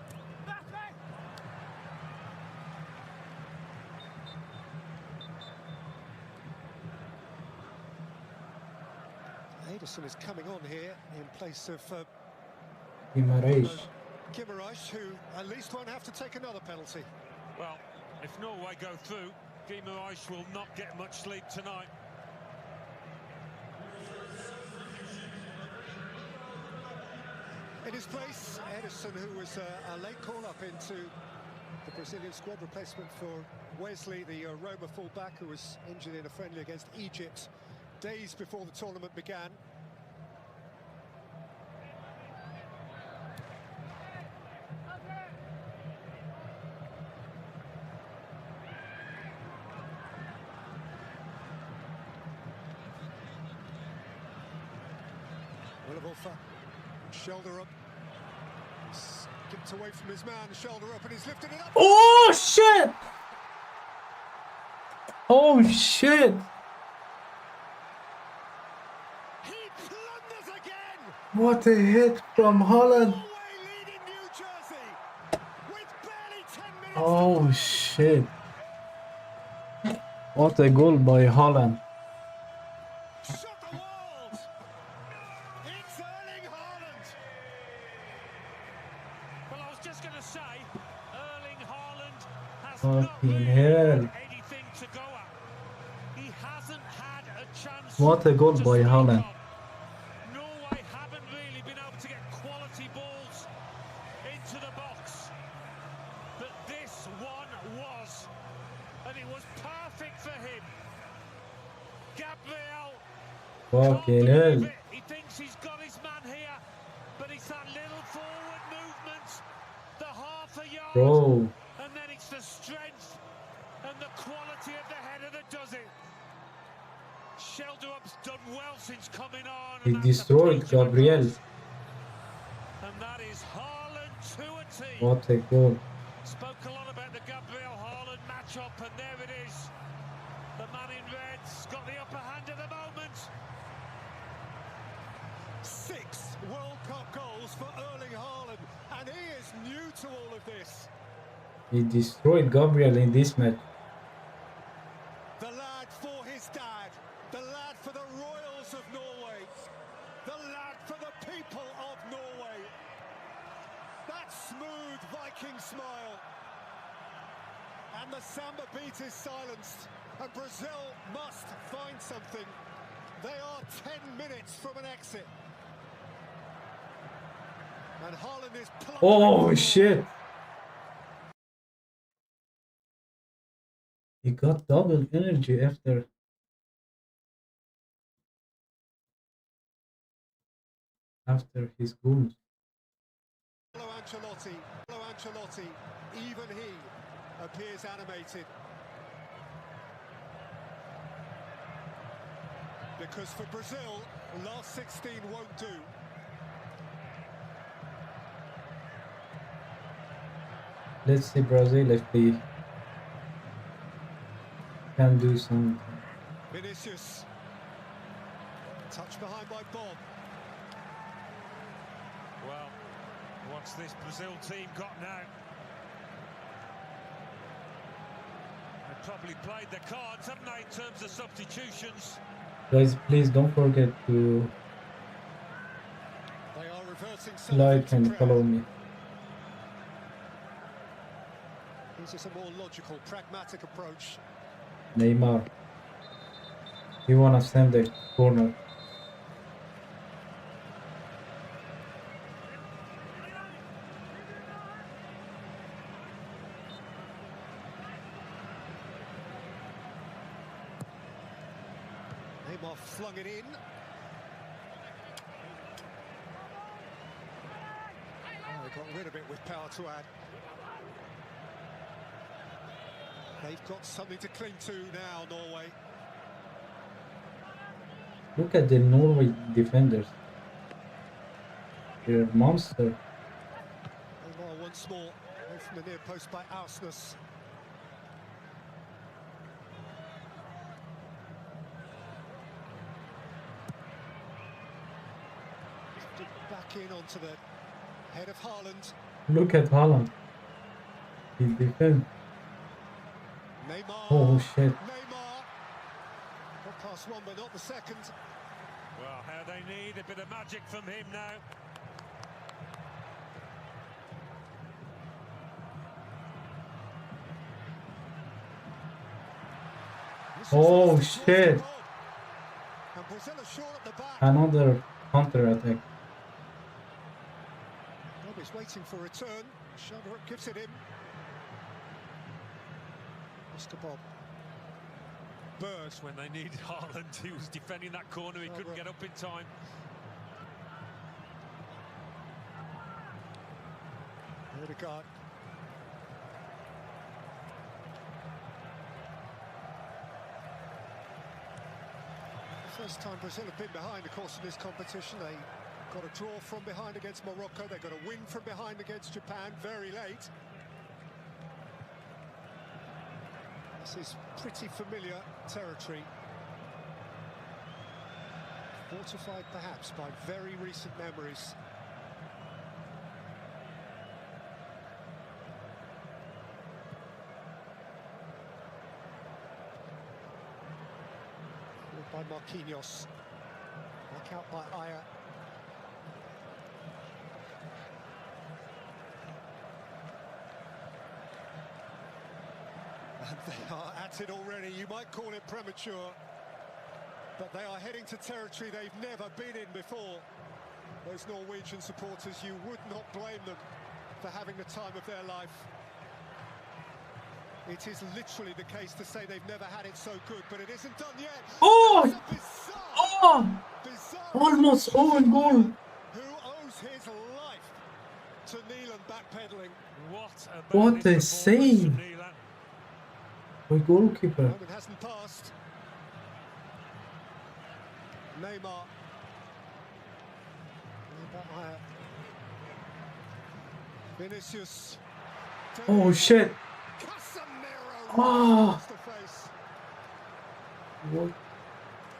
S3: Ederson is coming on here in place of
S2: Guimarães,
S3: who at least won't have to take another penalty.
S4: Well, if Norway go through, Guimarães will not get much sleep tonight.
S3: In his place, Ederson, who was a late call-up into the Brazilian squad, replacement for Wesley, the Roma fullback, who was injured in a friendly against Egypt days before the tournament began. Willivolfer, shoulder up, skipped away from his man, shoulder up, and he's lifted it up.
S2: Oh shit! Oh shit! What a hit from Holland! Oh shit! What a goal by Holland!
S4: Well, I was just going to say, Erling Haaland has
S2: Fucking
S4: not really
S2: hell!
S4: had anything to go at. He hasn't had a chance.
S2: What a goal by Holland!
S4: Norway haven't really been able to get quality balls into the box, but this one was, and it was perfect for him. Gabriel,
S2: Fucking hell!
S4: he thinks he's got his man here, but it's that little forward movement, the half a yard,
S2: Bro!
S4: and then it's the strength and the quality of the header that does it. Sheldrup's done well since coming on.
S2: He destroyed Gabriel.
S4: And that is Haaland to a T.
S2: What a goal!
S4: Spoke a lot about the Gabriel Haaland matchup, and there it is. The man in red's got the upper hand at the moment.
S3: 6 World Cup goals for Erling Haaland, and he is new to all of this.
S2: He destroyed Gabriel in this match.
S3: The lad for his dad, the lad for the Royals of Norway, the lad for the people of Norway. That smooth Viking smile. And the Samba beat is silenced, and Brazil must find something. They are 10 minutes from an exit. And Haaland is
S2: Oh shit! He got double energy after his goals.
S3: Ancelotti, even he appears animated. Because for Brazil, last 16 won't do.
S2: Let's see Brazil if they can do something.
S3: Vinicius, touch behind by Bob.
S4: Well, what's this Brazil team got now? They've probably played their cards, haven't they, in terms of substitutions?
S2: Guys, please don't forget to
S3: They are reversing
S2: like and follow me.
S3: This is a more logical, pragmatic approach.
S2: Neymar. He wanna send the corner.
S3: Neymar flung it in. Oh, he got rid of it with power to add. They've got something to cling to now, Norway.
S2: Look at the Norway defenders. They're a monster.
S3: Neymar once more, away from the near post by Arsnes. Back in onto the head of Haaland.
S2: Look at Haaland. He defends.
S3: Neymar.
S2: Oh shit.
S3: Neymar. Got past one, but not the second.
S4: Well, how they need a bit of magic from him now.
S2: Oh shit.
S3: And Brazil are short at the back.
S2: Another counter attack.
S3: He's waiting for a return. Shudder gives it him. Oscar Bob.
S4: Bird when they need Haaland, who was defending that corner, he couldn't get up in time.
S3: Odegaard. First time Brazil have been behind, of course, in this competition. They got a draw from behind against Morocco. They got a win from behind against Japan very late. This is pretty familiar territory. Fortified perhaps by very recent memories. By Marquinhos. Back out by Aya. And they are at it already. You might call it premature, but they are heading to territory they've never been in before. Those Norwegian supporters, you would not blame them for having the time of their life. It is literally the case to say they've never had it so good, but it isn't done yet.
S2: Oh! Oh! Almost own goal.
S3: Who owes his life to Neelan backpedaling?
S2: What a save! The goalkeeper.
S3: Moment hasn't passed. Neymar. Vinicius.
S2: Oh shit! Oh! What?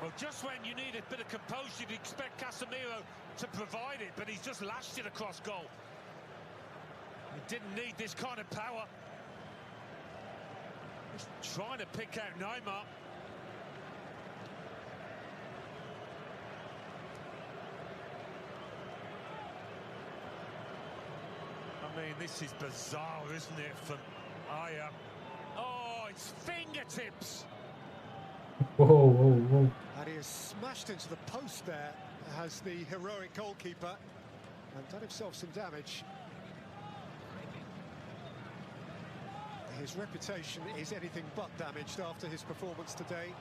S4: Well, just when you need a bit of composure, you'd expect Casemiro to provide it, but he's just lashed it across goal. He didn't need this kind of power. Just trying to pick out Neymar. I mean, this is bizarre, isn't it, from Aya? Oh, it's fingertips!
S2: Whoa, whoa, whoa.
S3: And he has smashed into the post there as the heroic goalkeeper and done himself some damage. His reputation is anything but damaged after his performance today.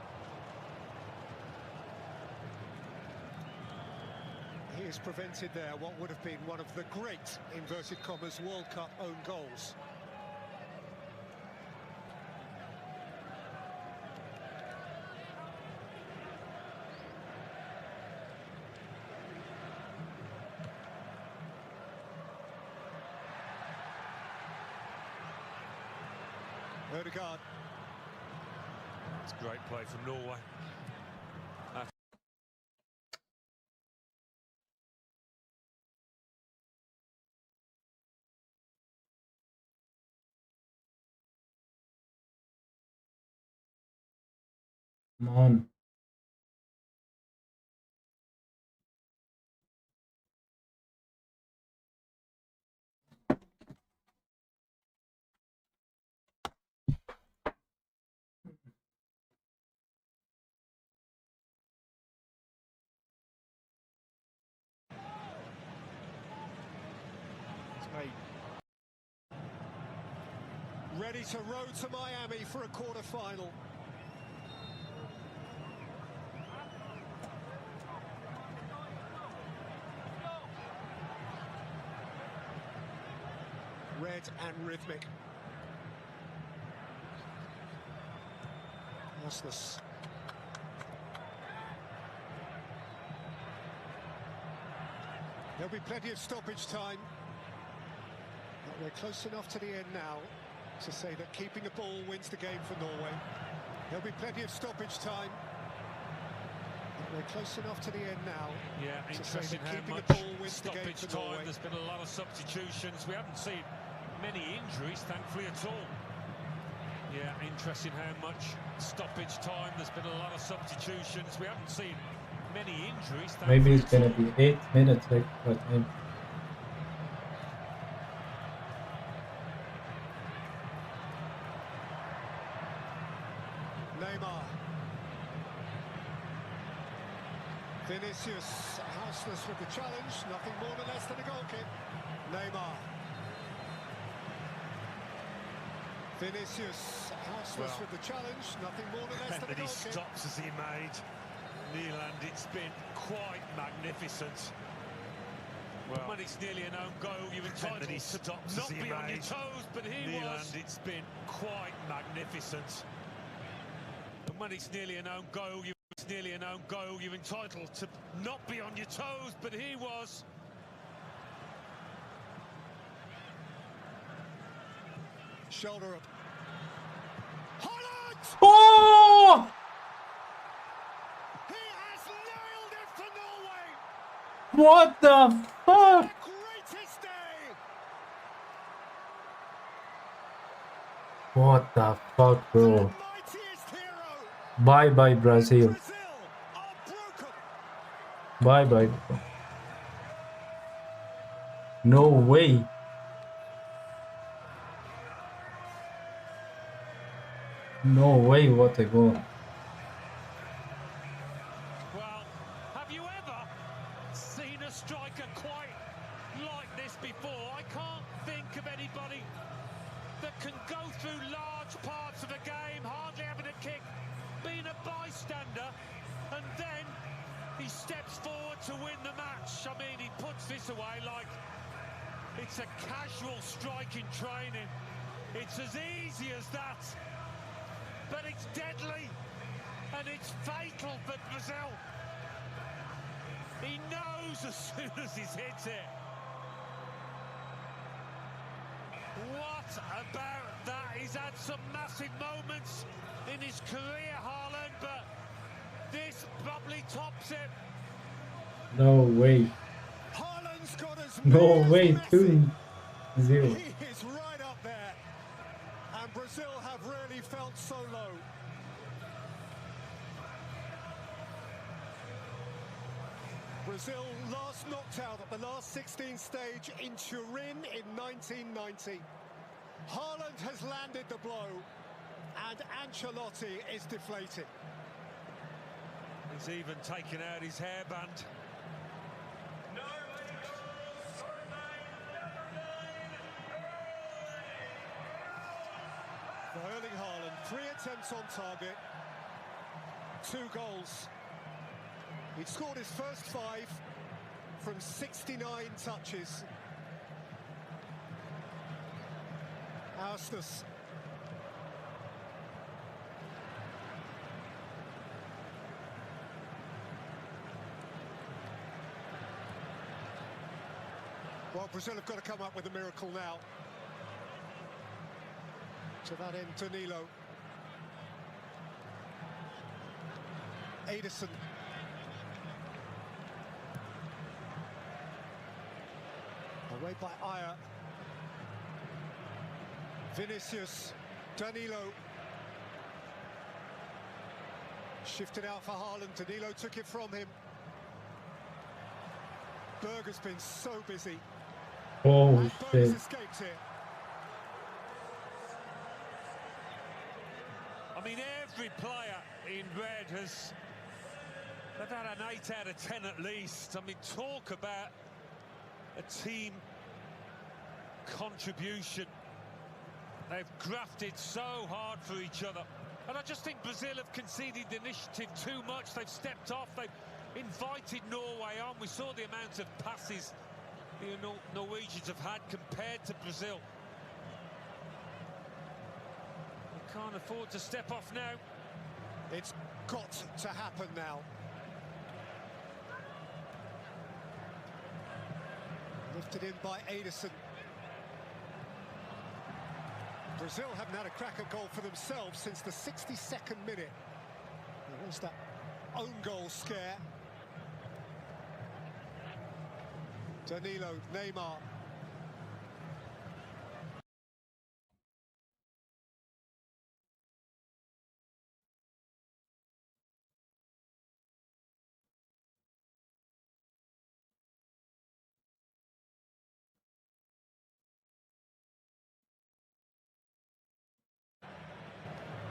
S3: He has prevented there what would have been one of the great, inverted commas, World Cup own goals. Odegaard.
S4: It's great play from Norway.
S2: Come on.
S3: Ready to row to Miami for a quarter-final. Red and rhythmic. Rasmus. There'll be plenty of stoppage time. But we're close enough to the end now to say that keeping the ball wins the game for Norway. There'll be plenty of stoppage time. But we're close enough to the end now.
S4: Yeah,
S3: to say
S4: interesting
S3: that
S4: how
S3: keeping
S4: much
S3: the ball wins the game
S4: stoppage
S3: for
S4: time.
S3: Norway.
S4: There's been a lot of substitutions. We haven't seen many injuries, thankfully, at all. Yeah, interesting how much stoppage time. There's been a lot of substitutions. We haven't seen many injuries.
S2: Maybe it's gonna be 8 minutes extra time.
S3: Neymar. Vinicius, houseless with the challenge. Nothing more or less than a goal kick. Neymar. Vinicius, houseless with the challenge. Nothing more or less than a
S4: He
S3: goal kick.
S4: stops as he made. Neeland, it's been quite magnificent. Well, when it's nearly an own goal, you're entitled to not be on your toes, but he was. It's been quite magnificent. And when it's nearly an own goal, you're entitled to not be on your toes, but he was.
S3: Shoulder up. Holland!
S2: Oh!
S3: He has nailed it for Norway!
S2: What the fuck?
S3: Greatest day!
S2: What the fuck, bro? Bye bye, Brazil. Bye bye, bro. No way. No way, what a goal.
S4: Well, have you ever seen a striker quite like this before? I can't think of anybody that can go through large parts of a game, hardly having a kick, being a bystander, and then he steps forward to win the match. I mean, he puts this away like it's a casual strike in training. It's as easy as that. But it's deadly, and it's fatal for Brazil. He knows as soon as he's hit it. What about that? He's had some massive moments in his career, Haaland, but this probably tops it.
S2: No way.
S3: Haaland's got as
S2: No
S3: many
S2: way,
S3: as Messi.
S2: 2-0.
S3: He is right up there. And Brazil have really felt so low. Brazil last knocked out at the last 16 stage in Turin in 1990. Haaland has landed the blow, and Ancelotti is deflated.
S4: He's even taken out his hairband.
S3: For Erling Haaland, 3 attempts on target, 2 goals. He'd scored his first 5 from 69 touches. Austus. Well, Brazil have got to come up with a miracle now. To that end, Danilo. Ederson. Away by Ayer. Vinicius. Danilo. Shifted out for Haaland. Danilo took it from him. Berger's been so busy.
S2: Oh,
S3: and
S2: shit.
S3: Berger's escaped it.
S4: I mean, every player in red they've had an 8 out of 10 at least. I mean, talk about a team contribution. They've grafted so hard for each other. And I just think Brazil have conceded the initiative too much. They've stepped off. They've invited Norway on. We saw the amount of passes the Norwegians have had compared to Brazil. They can't afford to step off now.
S3: It's got to happen now. Lifted in by Ederson. Brazil haven't had a crack at goal for themselves since the 62nd minute. There was that own goal scare. Danilo, Neymar.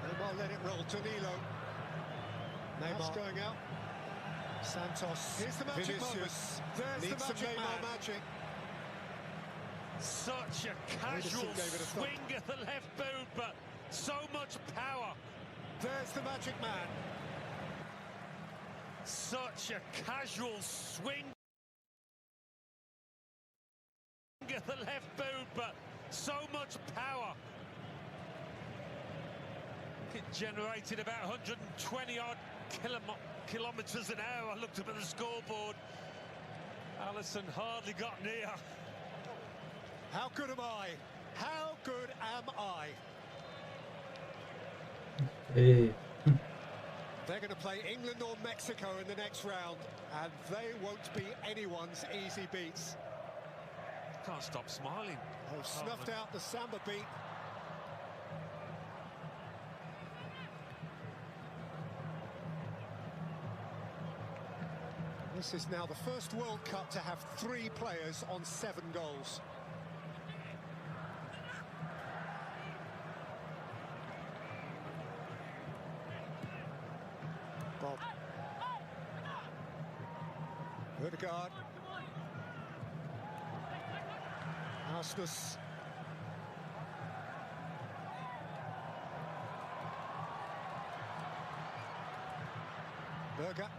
S3: Neymar let it roll. Danilo. Neymar going out. Santos. Here's the magic Vinicius. There's the magic magic.
S4: Such a casual swing at the left boot, but so much power.
S3: There's the magic man.
S4: Such a casual swing at the left boot, but so much power. It generated about 120 odd kilometers an hour. I looked up at the scoreboard. Alisson hardly got near.
S3: How good am I? How good am I?
S2: Hey.
S3: They're going to play England or Mexico in the next round, and they won't be anyone's easy beats.
S4: Can't stop smiling.
S3: They've snuffed out the samba beat. This is now the first World Cup to have 3 players on 7 goals. Bob. Ødegaard. Asmus. Berger.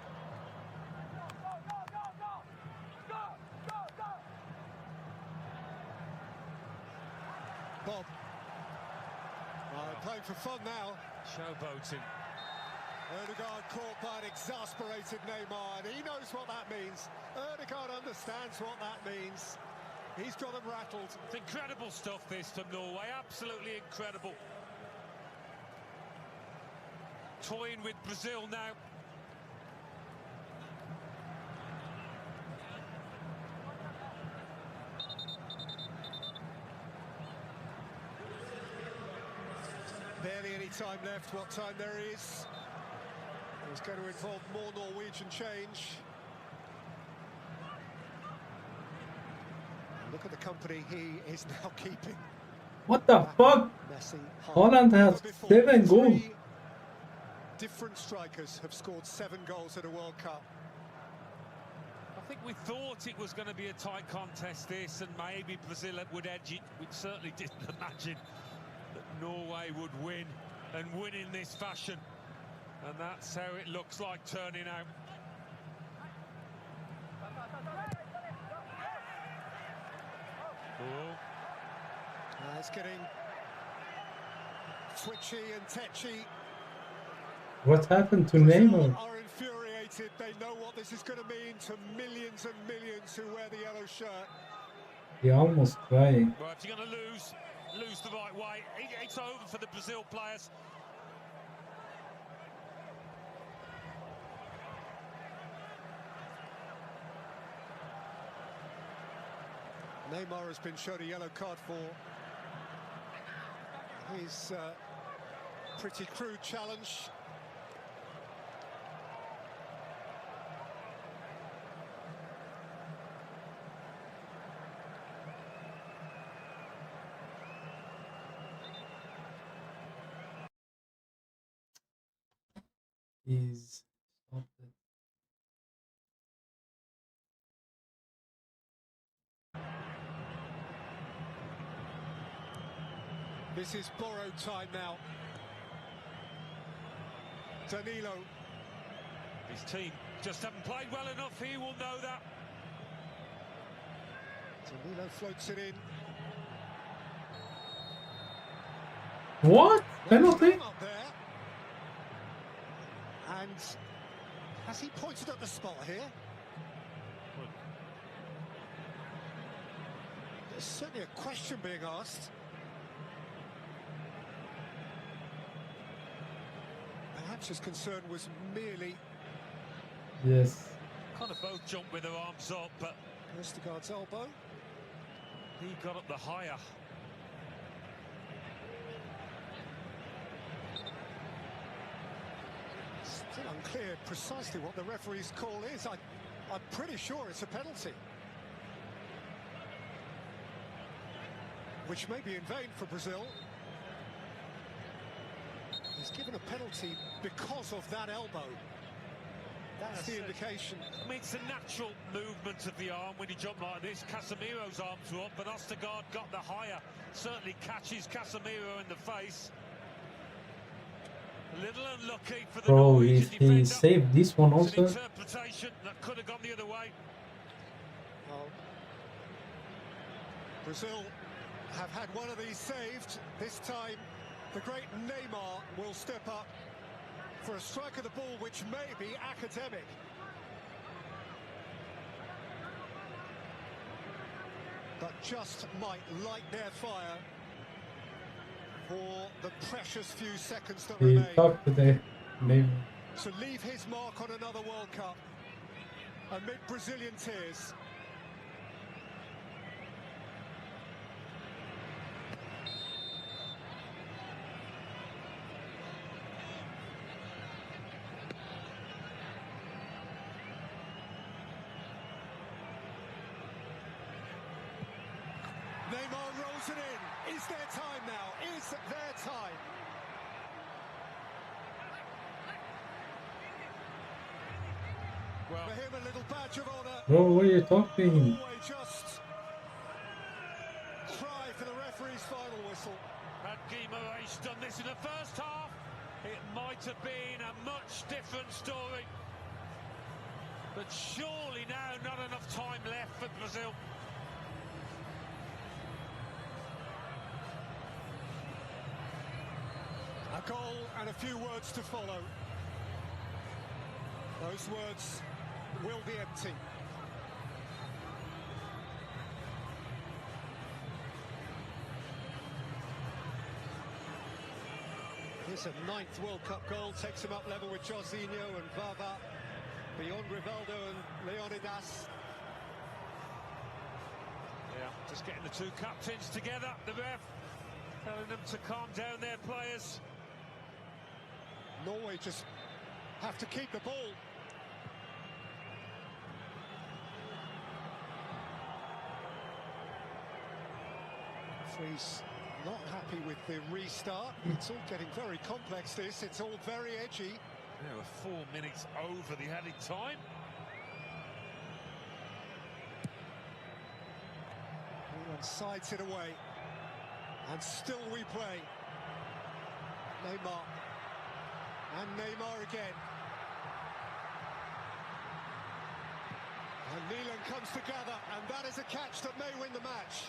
S3: Bob. Playing for fun now.
S4: Showboating.
S3: Ødegaard caught by an exasperated Neymar, and he knows what that means. Ødegaard understands what that means. He's got them rattled.
S4: It's incredible stuff, this, from Norway. Absolutely incredible. Toying with Brazil now.
S3: Barely any time left. What time there is. It's going to involve more Norwegian change. Look at the company he is now keeping.
S2: What the fuck?
S3: Messi,
S2: Holland has 7 goals.
S3: Different strikers have scored 7 goals at a World Cup.
S4: I think we thought it was going to be a tight contest, this, and maybe Brazil would edge it. We certainly didn't imagine that Norway would win, and win in this fashion. And that's how it looks like turning out.
S3: It's getting twitchy and tetchy.
S2: What happened to Neymar?
S3: Are infuriated. They know what this is going to mean to millions and millions who wear the yellow shirt.
S2: He almost crying.
S4: Well, if you're going to lose the right way, it's over for the Brazil players.
S3: Neymar has been shown a yellow card for his pretty crude challenge.
S2: He's stopped it.
S3: This is borrowed time now. Danilo.
S4: His team just haven't played well enough. He will know that.
S3: Danilo floats it in.
S2: What? Penalty?
S3: seconds. Has he pointed at the spot here? There's certainly a question being asked. Perhaps his concern was merely...
S2: Yes.
S4: Kind of both jumped with their arms up, but
S3: Vestergaard's elbow.
S4: He got up the higher.
S3: Still unclear precisely what the referee's call is. I'm pretty sure it's a penalty. Which may be in vain for Brazil. He's given a penalty because of that elbow. That's the indication.
S4: I mean, it's a natural movement of the arm when you jump like this. Casemiro's arms were up, but Vestergaard got the higher. Certainly catches Casemiro in the face. A little unlucky for the
S2: Bro,
S4: Norwegian
S2: if he
S4: defender.
S2: saved this one
S4: It's an
S2: also.
S4: interpretation that could have gone the other way.
S3: Well, Brazil have had one of these saved. This time, the great Neymar will step up for a strike of the ball which may be academic. But just might light their fire for the precious few seconds that
S2: He
S3: remain.
S2: talked to the maybe.
S3: To leave his mark on another World Cup amid Brazilian tears. Neymar rolls it in. Is their time now? Is their time?
S4: Well,
S3: for him, a little badge of honour.
S2: Bro, what are you talking?
S3: Norway just cry for the referee's final whistle.
S4: Had Guimaraes done this in the first half, it might have been a much different story. But surely now not enough time left for Brazil.
S3: A goal and a few words to follow. Those words will be empty. Here's a 9th World Cup goal, takes him up level with Jorginho and Vava, beyond Rivaldo and Leonidas.
S4: Yeah, just getting the two captains together, the ref telling them to calm down their players.
S3: Norway just have to keep the ball. Referee's not happy with the restart. It's all getting very complex, this. It's all very edgy.
S4: They were 4 minutes over the added time.
S3: Everyone sides it away. And still we play. Neymar. And Neymar again. And Milan comes together, and that is a catch that may win the match.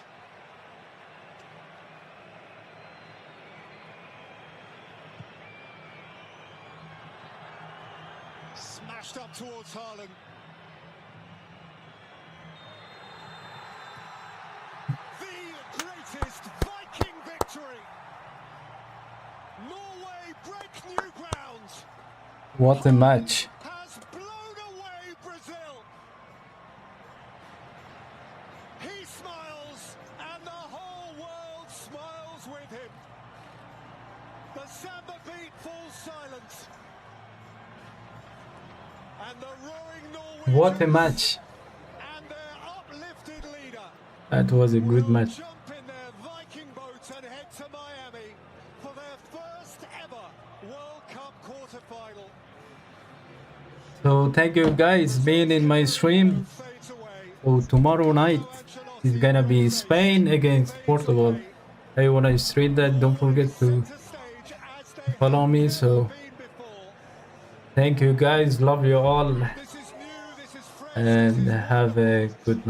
S3: Smashed up towards Haaland. The greatest Viking victory. Norway break new ground.
S2: What a match.
S3: Has blown away Brazil. He smiles, and the whole world smiles with him. The samba beat falls silent. And the roaring Norwegians
S2: What a match.
S3: and their uplifted leader
S2: That was a good match.
S3: jump in their Viking boat and head to Miami for their first ever World Cup quarterfinal.
S2: So thank you guys being in my stream. So tomorrow night is gonna be Spain against Portugal. Hey, when I stream that, don't forget to follow me. So thank you guys, love you all, and have a good night.